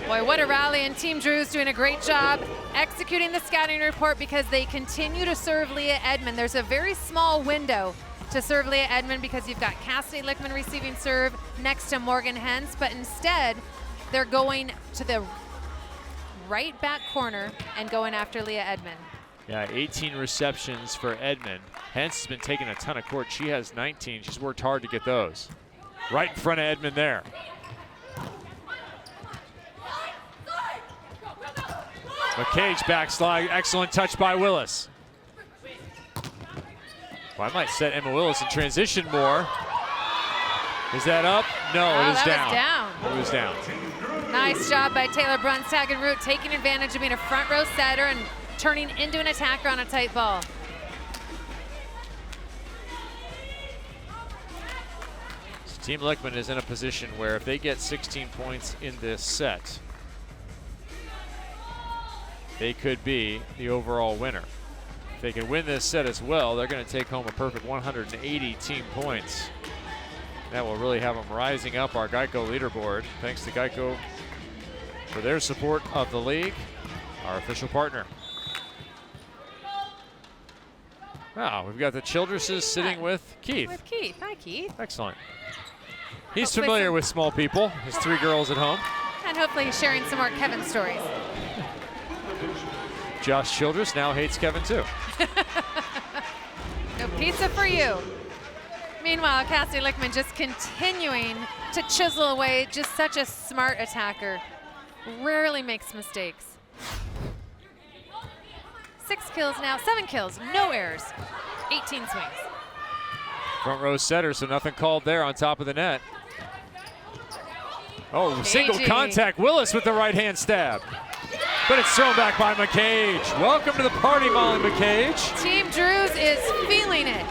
Boy, what a rally, and Team Drew's doing a great job executing the scouting report because they continue to serve Leah Edmond. There's a very small window to serve Leah Edmond because you've got Cassidy Lichtman receiving serve next to Morgan Hens, but instead they're going to the right back corner and going after Leah Edmond. Yeah, 18 receptions for Edmond. Hens has been taking a ton of court. She has 19. She's worked hard to get those. Right in front of Edmond there. McCage backslide, excellent touch by Willis. Well, I might set Emma Willis in transition more. Is that up? No, it is down. It was down. Nice job by Taylor Brunstag and Root, taking advantage of being a front row setter and turning into an attacker on a tight ball. So Team Lichtman is in a position where if they get 16 points in this set, they could be the overall winner. If they can win this set as well, they're going to take home a perfect 180 team points. That will really have them rising up our Geico leaderboard. Thanks to Geico for their support of the league, our official partner. Wow, we've got the Childresses sitting with Keith. With Keith. Hi, Keith. Excellent. He's familiar with small people. His 3 girls at home. And hopefully he's sharing some more Kevin stories. Josh Childress now hates Kevin too. No pizza for you. Meanwhile, Cassidy Lichtman just continuing to chisel away, just such a smart attacker. Rarely makes mistakes. 6 kills now, 7 kills, no errors, 18 swings. Front row setter, so nothing called there on top of the net. Oh, single contact, Willis with the right hand stab. But it's thrown back by McCage. Welcome to the party, Molly McCage. Team Drews is feeling it.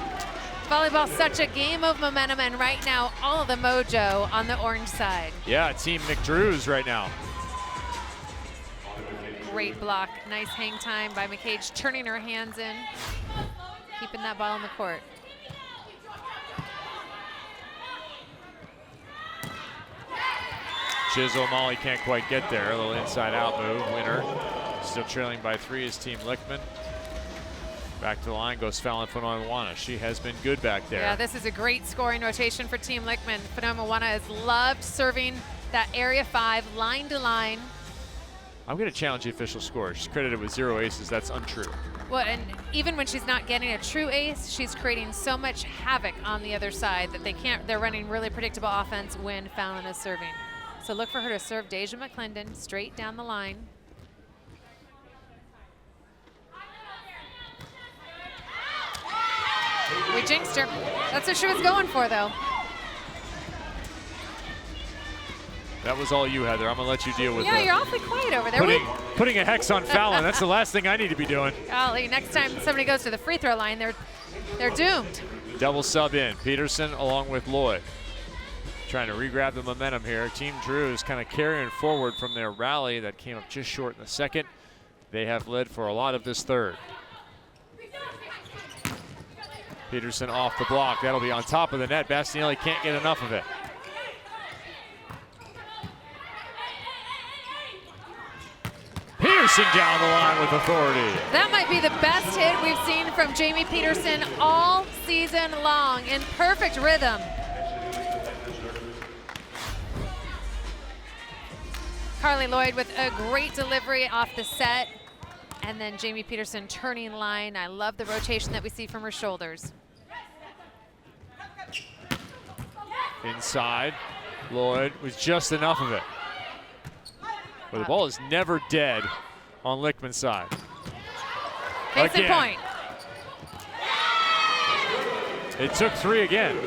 Volleyball's such a game of momentum, and right now, all of the mojo on the orange side. Yeah, Team McDrews right now. Great block, nice hang time by McCage, turning her hands in, keeping that ball in the court. Chisel, Molly can't quite get there. A little inside out move, winner. Still trailing by 3 is Team Lichtman. Back to the line goes Fallon Fonomawana. She has been good back there. Yeah, this is a great scoring rotation for Team Lichtman. Fonomawana has loved serving that area 5, line to line. I'm going to challenge the official score. She's credited with 0 aces. That's untrue. Well, and even when she's not getting a true ace, she's creating so much havoc on the other side that they're running really predictable offense when Fallon is serving. So look for her to serve Deja McClendon straight down the line. We jinxed her. That's what she was going for, though. That was all you, Heather. I'm going to let you deal with Yeah, you're awfully quiet over there. Putting a hex on Fallon. That's the last thing I need to be doing. Golly, next time somebody goes to the free throw line, they're doomed. Double sub in. Peterson along with Lloyd. Trying to re-grab the momentum here. Team Drew is kind of carrying forward from their rally that came up just short in the second. They have led for a lot of this third. Peterson off the block. That'll be on top of the net. Bastianelli can't get enough of it. Peterson down the line with authority. That might be the best hit we've seen from Jamie Peterson all season long, in perfect rhythm. Carly Lloyd with a great delivery off the set. And then Jamie Peterson turning line. I love the rotation that we see from her shoulders. Inside, Lloyd with just enough of it. But the ball is never dead on Lichtman's side. Case in point. It took 3 again.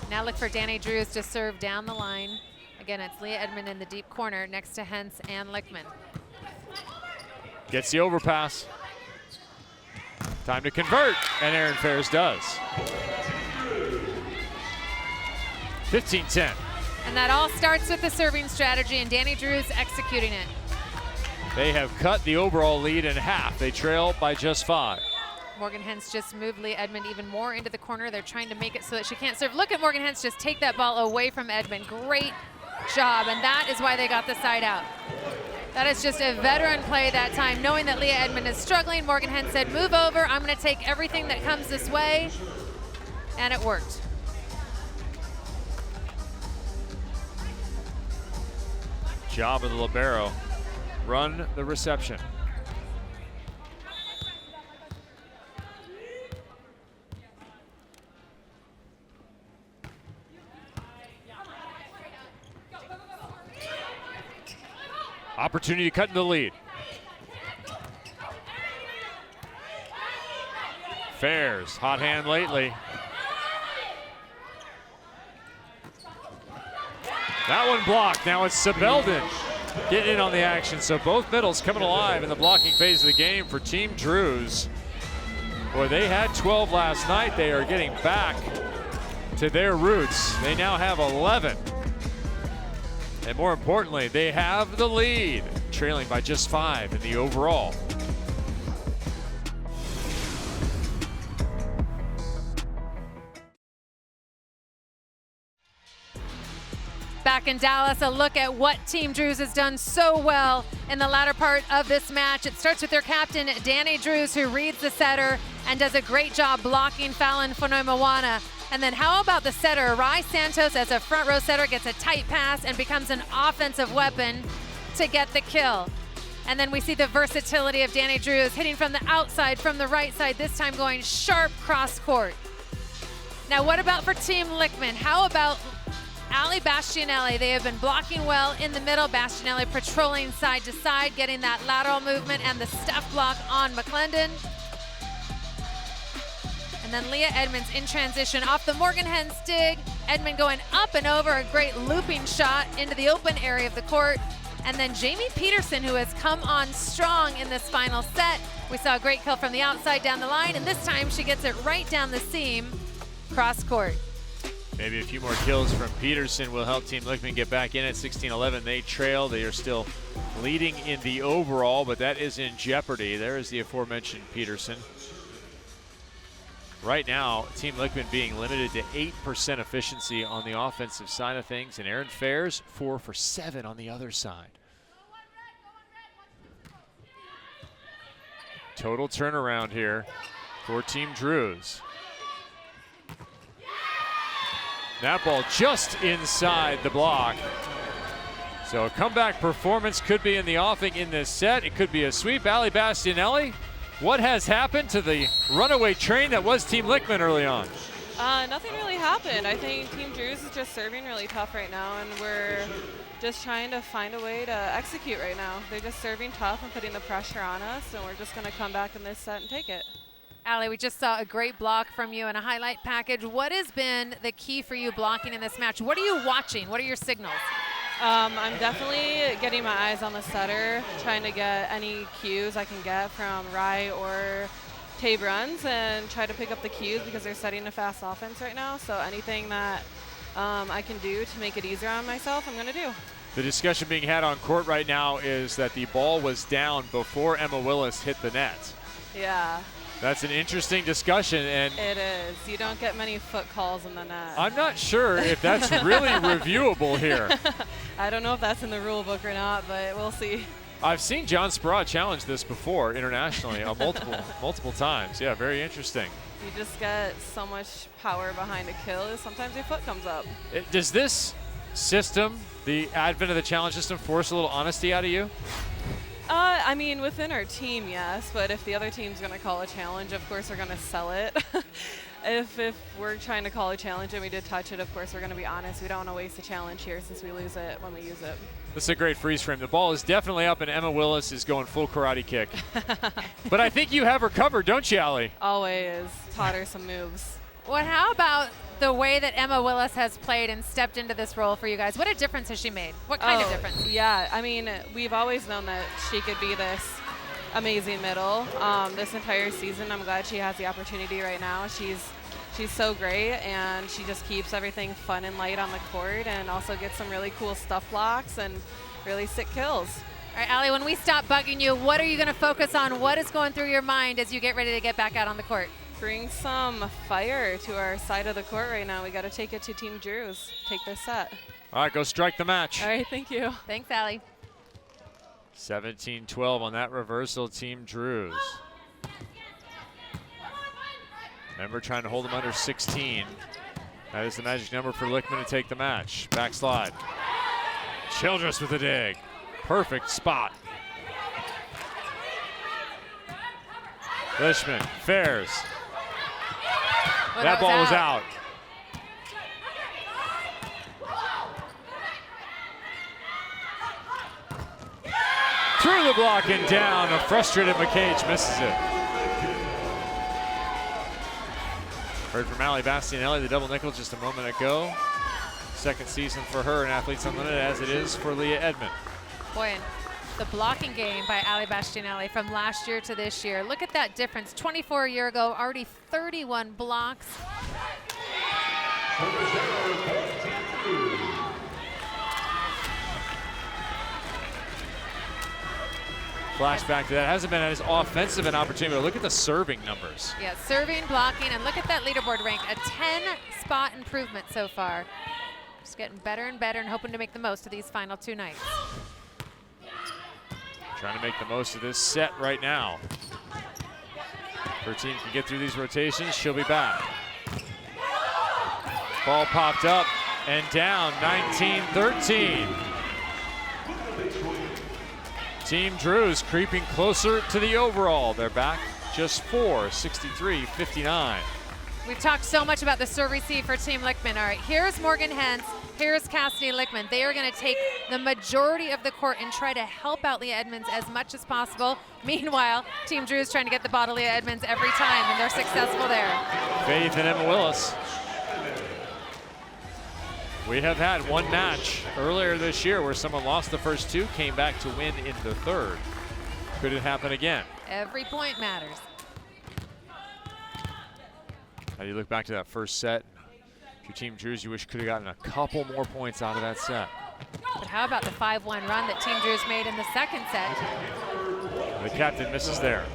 Now look for Danny Drews to serve down the line. Again, it's Leah Edmond in the deep corner next to Hens and Lichtman. Gets the overpass. Time to convert, and Erin Fairs does. 15-10. And that all starts with the serving strategy, and Danny Drews executing it. They have cut the overall lead in half. They trail by just 5. Morgan Hens just moved Leah Edmond even more into the corner. They're trying to make it so that she can't serve. Look at Morgan Hens just take that ball away from Edmond. Great job, and that is why they got the side out. That is just a veteran play that time, knowing that Leah Edmond is struggling. Morgan Hens said, move over, I'm gonna take everything that comes this way, and it worked. Job of the libero. Run the reception. Opportunity to cut into the lead. Fairs, hot hand lately. That one blocked. Now it's Sebelden getting in on the action. So both middles coming alive in the blocking phase of the game for Team Drews. Boy, they had 12 last night. They are getting back to their roots. They now have 11. And more importantly, they have the lead, trailing by just 5 in the overall. Back in Dallas, a look at what Team Drews has done so well in the latter part of this match. It starts with their captain, Danny Drews, who reads the setter and does a great job blocking Fallon Fonoimawana. And then how about the setter? Rai Santos, as a front row setter, gets a tight pass and becomes an offensive weapon to get the kill. And then we see the versatility of Danny Drews hitting from the outside, from the right side, this time going sharp cross court. Now what about for Team Lichtman? How about Ali Bastianelli? They have been blocking well in the middle. Bastianelli patrolling side to side, getting that lateral movement and the stuff block on McClendon. And then Leah Edmonds in transition off the Morgan Hens dig. Edmond going up and over, a great looping shot into the open area of the court. And then Jamie Peterson, who has come on strong in this final set. We saw a great kill from the outside down the line, and this time she gets it right down the seam, cross court. Maybe a few more kills from Peterson will help Team Lichtman get back in at 16-11. They trail. They are still leading in the overall, but that is in jeopardy. There is the aforementioned Peterson. Right now, Team Lichtman being limited to 8% efficiency on the offensive side of things, and Erin Fairs 4 for 7 on the other side. Total turnaround here for Team Drews. That ball just inside the block. So a comeback performance could be in the offing in this set. It could be a sweep. Ali Bastianelli, what has happened to the runaway train that was Team Lichtman early on? Nothing really happened. I think Team Drews is just serving really tough right now, and we're just trying to find a way to execute right now. They're just serving tough and putting the pressure on us, and we're just going to come back in this set and take it. Ali, we just saw a great block from you in a highlight package. What has been the key for you blocking in this match? What are you watching? What are your signals? I'm definitely getting my eyes on the setter, trying to get any cues I can get from Rai or Tay Bruns and try to pick up the cues because they're setting a fast offense right now. So anything that I can do to make it easier on myself, I'm going to do. The discussion being had on court right now is that the ball was down before Emma Willis hit the net. Yeah. That's an interesting discussion, and it is. You don't get many foot calls in the net. I'm not sure if that's really reviewable here. I don't know if that's in the rule book or not, but we'll see. I've seen John Speraw challenge this before internationally multiple times. Yeah, very interesting. You just get so much power behind a kill. Sometimes your foot comes up. Does this system, the advent of the challenge system, force a little honesty out of you? I mean, within our team, yes, but if the other team's going to call a challenge, of course we're going to sell it. If we're trying to call a challenge and we did touch it, of course we're going to be honest. We don't want to waste a challenge here since we lose it when we use it. This is a great freeze frame. The ball is definitely up, and Emma Willis is going full karate kick. But I think you have her covered, don't you, Ali? Always. Taught her some moves. Well, how about the way that Emma Willis has played and stepped into this role for you guys? What a difference has she made? What kind of difference? Yeah, I mean, we've always known that she could be this amazing middle this entire season. I'm glad she has the opportunity right now. She's so great, and she just keeps everything fun and light on the court, and also gets some really cool stuff blocks and really sick kills. All right, Allie, when we stop bugging you, what are you going to focus on? What is going through your mind as you get ready to get back out on the court? Bring some fire to our side of the court right now. We got to take it to Team Drews, take their set. All right, go strike the match. All right, thank you. Thanks, Allie. 17-12 on that reversal, Team Drews. Remember, trying to hold them under 16. That is the magic number for Lichtman to take the match. Backslide. Childress with a dig. Perfect spot. Lichtman, Fairs. Well, that ball was out. Through the block and down. A frustrated McCage misses it. Heard from Allie Bastianelli, the double nickel just a moment ago. Second season for her in Athletes Unlimited, as it is for Leah Edmond. Boy, and the blocking game by Allie Bastianelli from last year to this year. Look at that difference. 24 a year ago, already 31 blocks. Flashback to that. Hasn't been as offensive an opportunity, but look at the serving numbers. Yeah, serving, blocking, and look at that leaderboard rank. A 10-spot improvement so far. Just getting better and better and hoping to make the most of these final 2 nights. Trying to make the most of this set right now. Her team can get through these rotations. She'll be back. Ball popped up and down, 19-13. Team Drews creeping closer to the overall. They're back just 4, 63-59. We've talked so much about the serve receive for Team Lichtman. All right, here's Morgan Hens, here's Cassidy Lichtman. They are going to take the majority of the court and try to help out Leah Edmonds as much as possible. Meanwhile, Team Drews trying to get the ball to Leah Edmonds every time, and they're successful there. Faith and Emma Willis. We have had one match earlier this year where someone lost the first 2, came back to win in the 3rd. Could it happen again? Every point matters. How do you look back to that first set? If your Team Drews, you wish could have gotten a couple more points out of that set. But how about the 5-1 run that Team Drews made in the 2nd set? The captain misses there.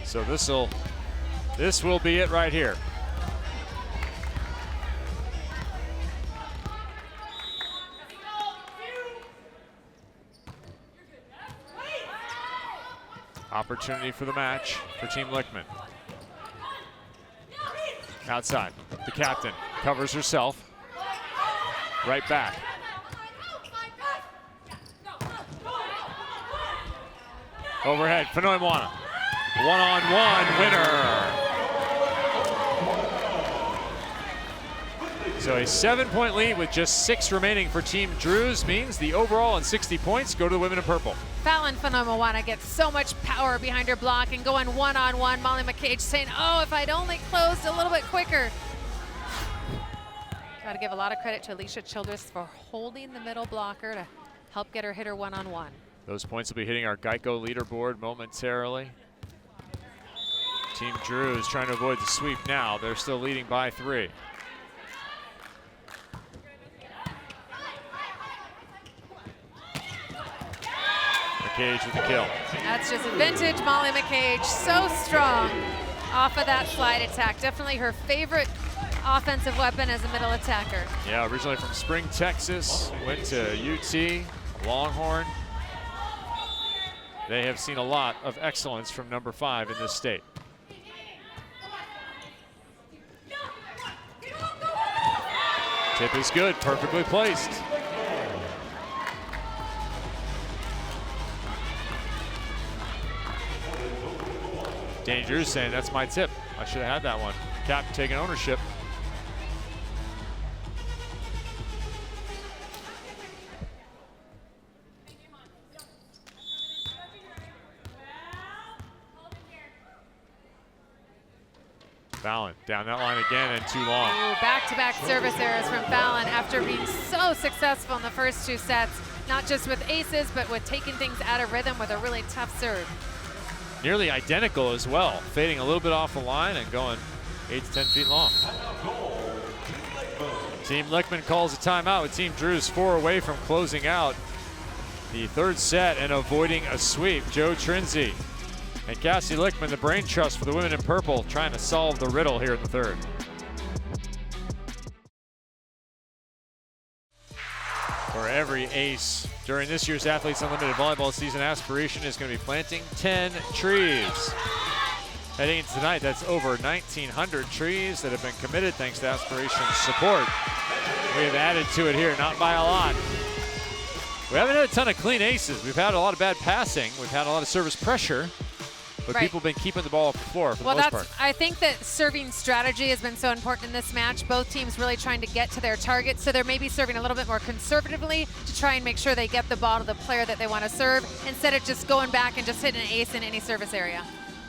So this will be it right here. Opportunity for the match for Team Lichtman. Outside, the captain covers herself. Right back. Overhead, Fanoimwana. One-on-one winner. So a 7-point lead with just 6 remaining for Team Drews means the overall and 60 points go to the women in purple. Fallon Fanoimwana gets so much power behind her block and going one-on-one. Molly McCage saying, oh, if I'd only closed a little bit quicker. Got to give a lot of credit to Alicia Childress for holding the middle blocker to help get her hitter one-on-one. Those points will be hitting our Geico leaderboard momentarily. Team Drews trying to avoid the sweep now. They're still leading by 3. McCage with the kill. That's just vintage Molly McCage, so strong off of that slide attack. Definitely her favorite offensive weapon as a middle attacker. Yeah, originally from Spring, Texas, went to UT, Longhorn. They have seen a lot of excellence from number 5 in this state. Tip is good, perfectly placed. Dangerous saying that's my tip. I should have had that one. Cap taking ownership. Fallon down that line again and too long. Back-to-back service errors from Fallon after being so successful in the first 2 sets. not just with aces, but with taking things out of rhythm with a really tough serve. Nearly identical as well, fading a little bit off the line and going 8 to 10 feet long. Team Lichtman calls a timeout with Team Drews 4 away from closing out the third set and avoiding a sweep. Joe Trinzi and Cassie Lichtman, the brain trust for the women in purple, trying to solve the riddle here in the third. For every ace during this year's Athletes Unlimited volleyball season, aspiration is going to be planting 10 trees. Heading into tonight, that's over 1,900 trees that have been committed thanks to Aspiration's support. We have added to it here, not by a lot. We haven't had a ton of clean aces. We've had a lot of bad passing. We've had a lot of service pressure, but people have been keeping the ball off the floor for the most part. I think that serving strategy has been so important in this match. Both teams really trying to get to their target, so they're maybe serving a little bit more conservatively to try and make sure they get the ball to the player that they want to serve instead of just going back and just hitting an ace in any service area.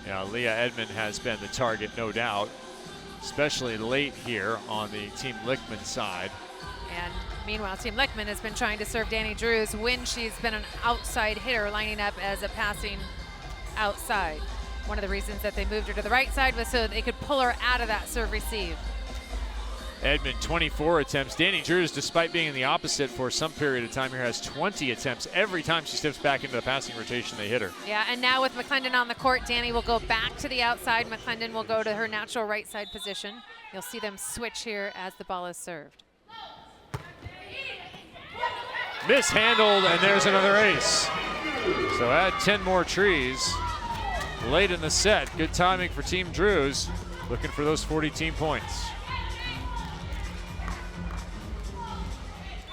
Yeah, Leah Edmond has been the target, no doubt, especially late here on the Team Lichtman side. And meanwhile, Team Lichtman has been trying to serve Danny Drews when she's been an outside hitter, lining up as a passing outside. One of the reasons that they moved her to the right side was so they could pull her out of that serve receive. Edmond, 24 attempts. Danny Drews, despite being in the opposite for some period of time here, has 20 attempts. Every time she steps back into the passing rotation, they hit her. Yeah, and now with McClendon on the court, Danny will go back to the outside. McClendon will go to her natural right side position. You'll see them switch here as the ball is served. Mishandled, and there's another ace. So add 10 more trees late in the set. Good timing for Team Drews, looking for those 40 team points.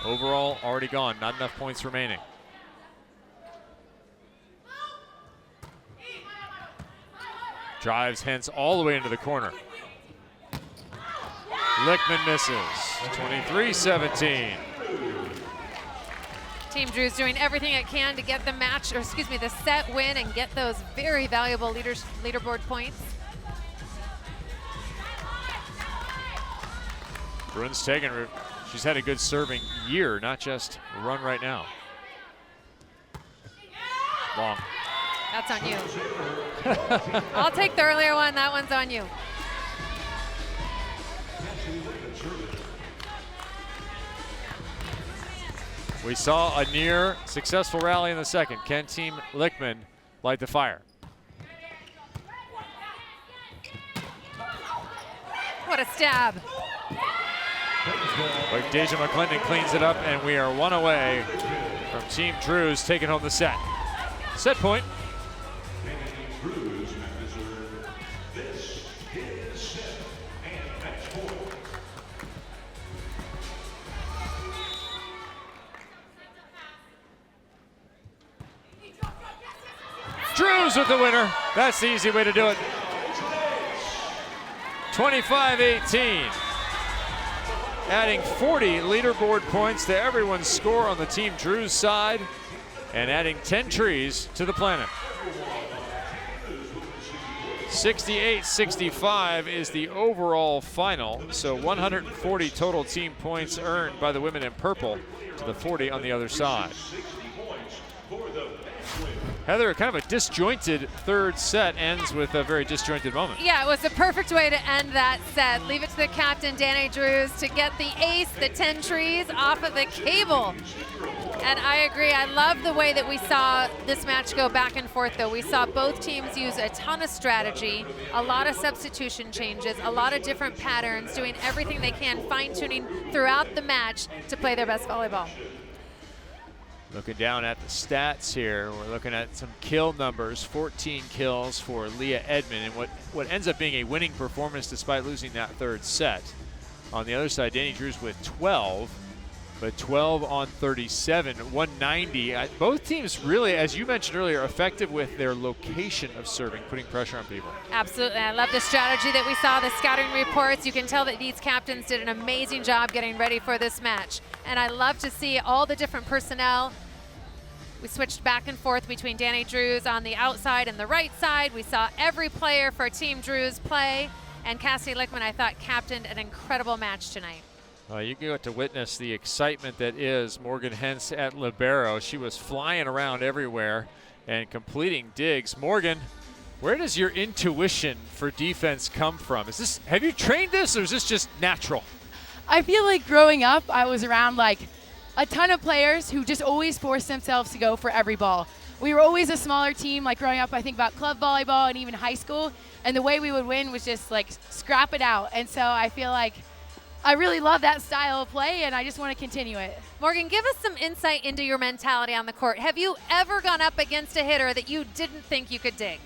Overall, already gone, not enough points remaining. Drives hence all the way into the corner. Lichtman misses, 23-17. Team Drews doing everything it can to get the match, or excuse me, the set win and get those very valuable leaderboard points. Brunstegen, she's had a good serving year, not just a run right now. Long. That's on you. I'll take the earlier one, that one's on you. We saw a near successful rally in the second. Can Team Lichtman light the fire? What a stab. But Deja McClendon cleans it up, and we are one away from Team Drews taking home the set. Set point. Drews with the winner. That's the easy way to do it. 25-18. Adding 40 leaderboard points to everyone's score on the Team Drews side and adding 10 trees to the planet. 68-65 is the overall final, so 140 total team points earned by the women in purple to the 40 on the other side. Heather, kind of a disjointed third set ends with a very disjointed moment. Yeah, it was the perfect way to end that set. Leave it to the captain, Danny Drews, to get the ace, the 10 trees, off of the cable. And I agree, I love the way that we saw this match go back and forth, though. We saw both teams use a ton of strategy, a lot of substitution changes, a lot of different patterns, doing everything they can, fine-tuning throughout the match to play their best volleyball. Looking down at the stats here, we're looking at some kill numbers, 14 kills for Leah Edmond, and what ends up being a winning performance despite losing that third set. On the other side, Danny Drews with 12, but 12 on 37, 190. Both teams really, as you mentioned earlier, effective with their location of serving, putting pressure on people. Absolutely, I love the strategy that we saw, the scouting reports. You can tell that these captains did an amazing job getting ready for this match. And I love to see all the different personnel. We switched back and forth between Danny Drews on the outside and the right side. We saw every player for Team Drews play. And Cassie Lichtman, I thought, captained an incredible match tonight. You got to witness the excitement that is Morgan Hens at libero. She was flying around everywhere and completing digs. Morgan, where does your intuition for defense come from? Have you trained this, or is this just natural? I feel like growing up, I was around like a ton of players who just always forced themselves to go for every ball. We were always a smaller team, like growing up, I think about club volleyball and even high school, and the way we would win was just like scrap it out. And so I feel like I really love that style of play, and I just want to continue it. Morgan, give us some insight into your mentality on the court. Have you ever gone up against a hitter that you didn't think you could dig?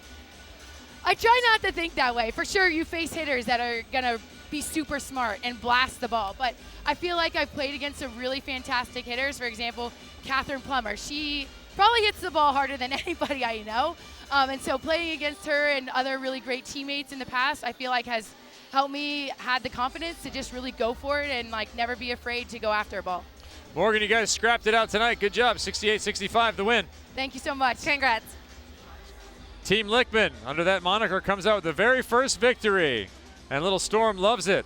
I try not to think that way. For sure, you face hitters that are going to be super smart and blast the ball, but I feel like I've played against some really fantastic hitters. For example, Catherine Plummer. She probably hits the ball harder than anybody I know, and so playing against her and other really great teammates in the past, I feel like has helped me had the confidence to just really go for it and like never be afraid to go after a ball. Morgan, you guys scrapped it out tonight. Good job. 68-65 the win. Thank you so much. Congrats. Team Lichtman, under that moniker, comes out with the very first victory. And Little Storm loves it.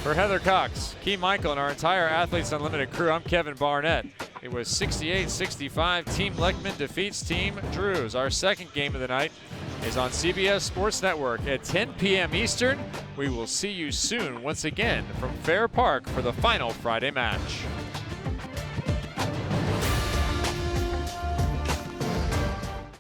For Heather Cox, Key Michael, and our entire Athletes Unlimited crew, I'm Kevin Barnett. It was 68-65. Team Lichtman defeats Team Drews. Our second game of the night is on CBS Sports Network at 10 p.m. Eastern. We will see you soon once again from Fair Park for the final Friday match.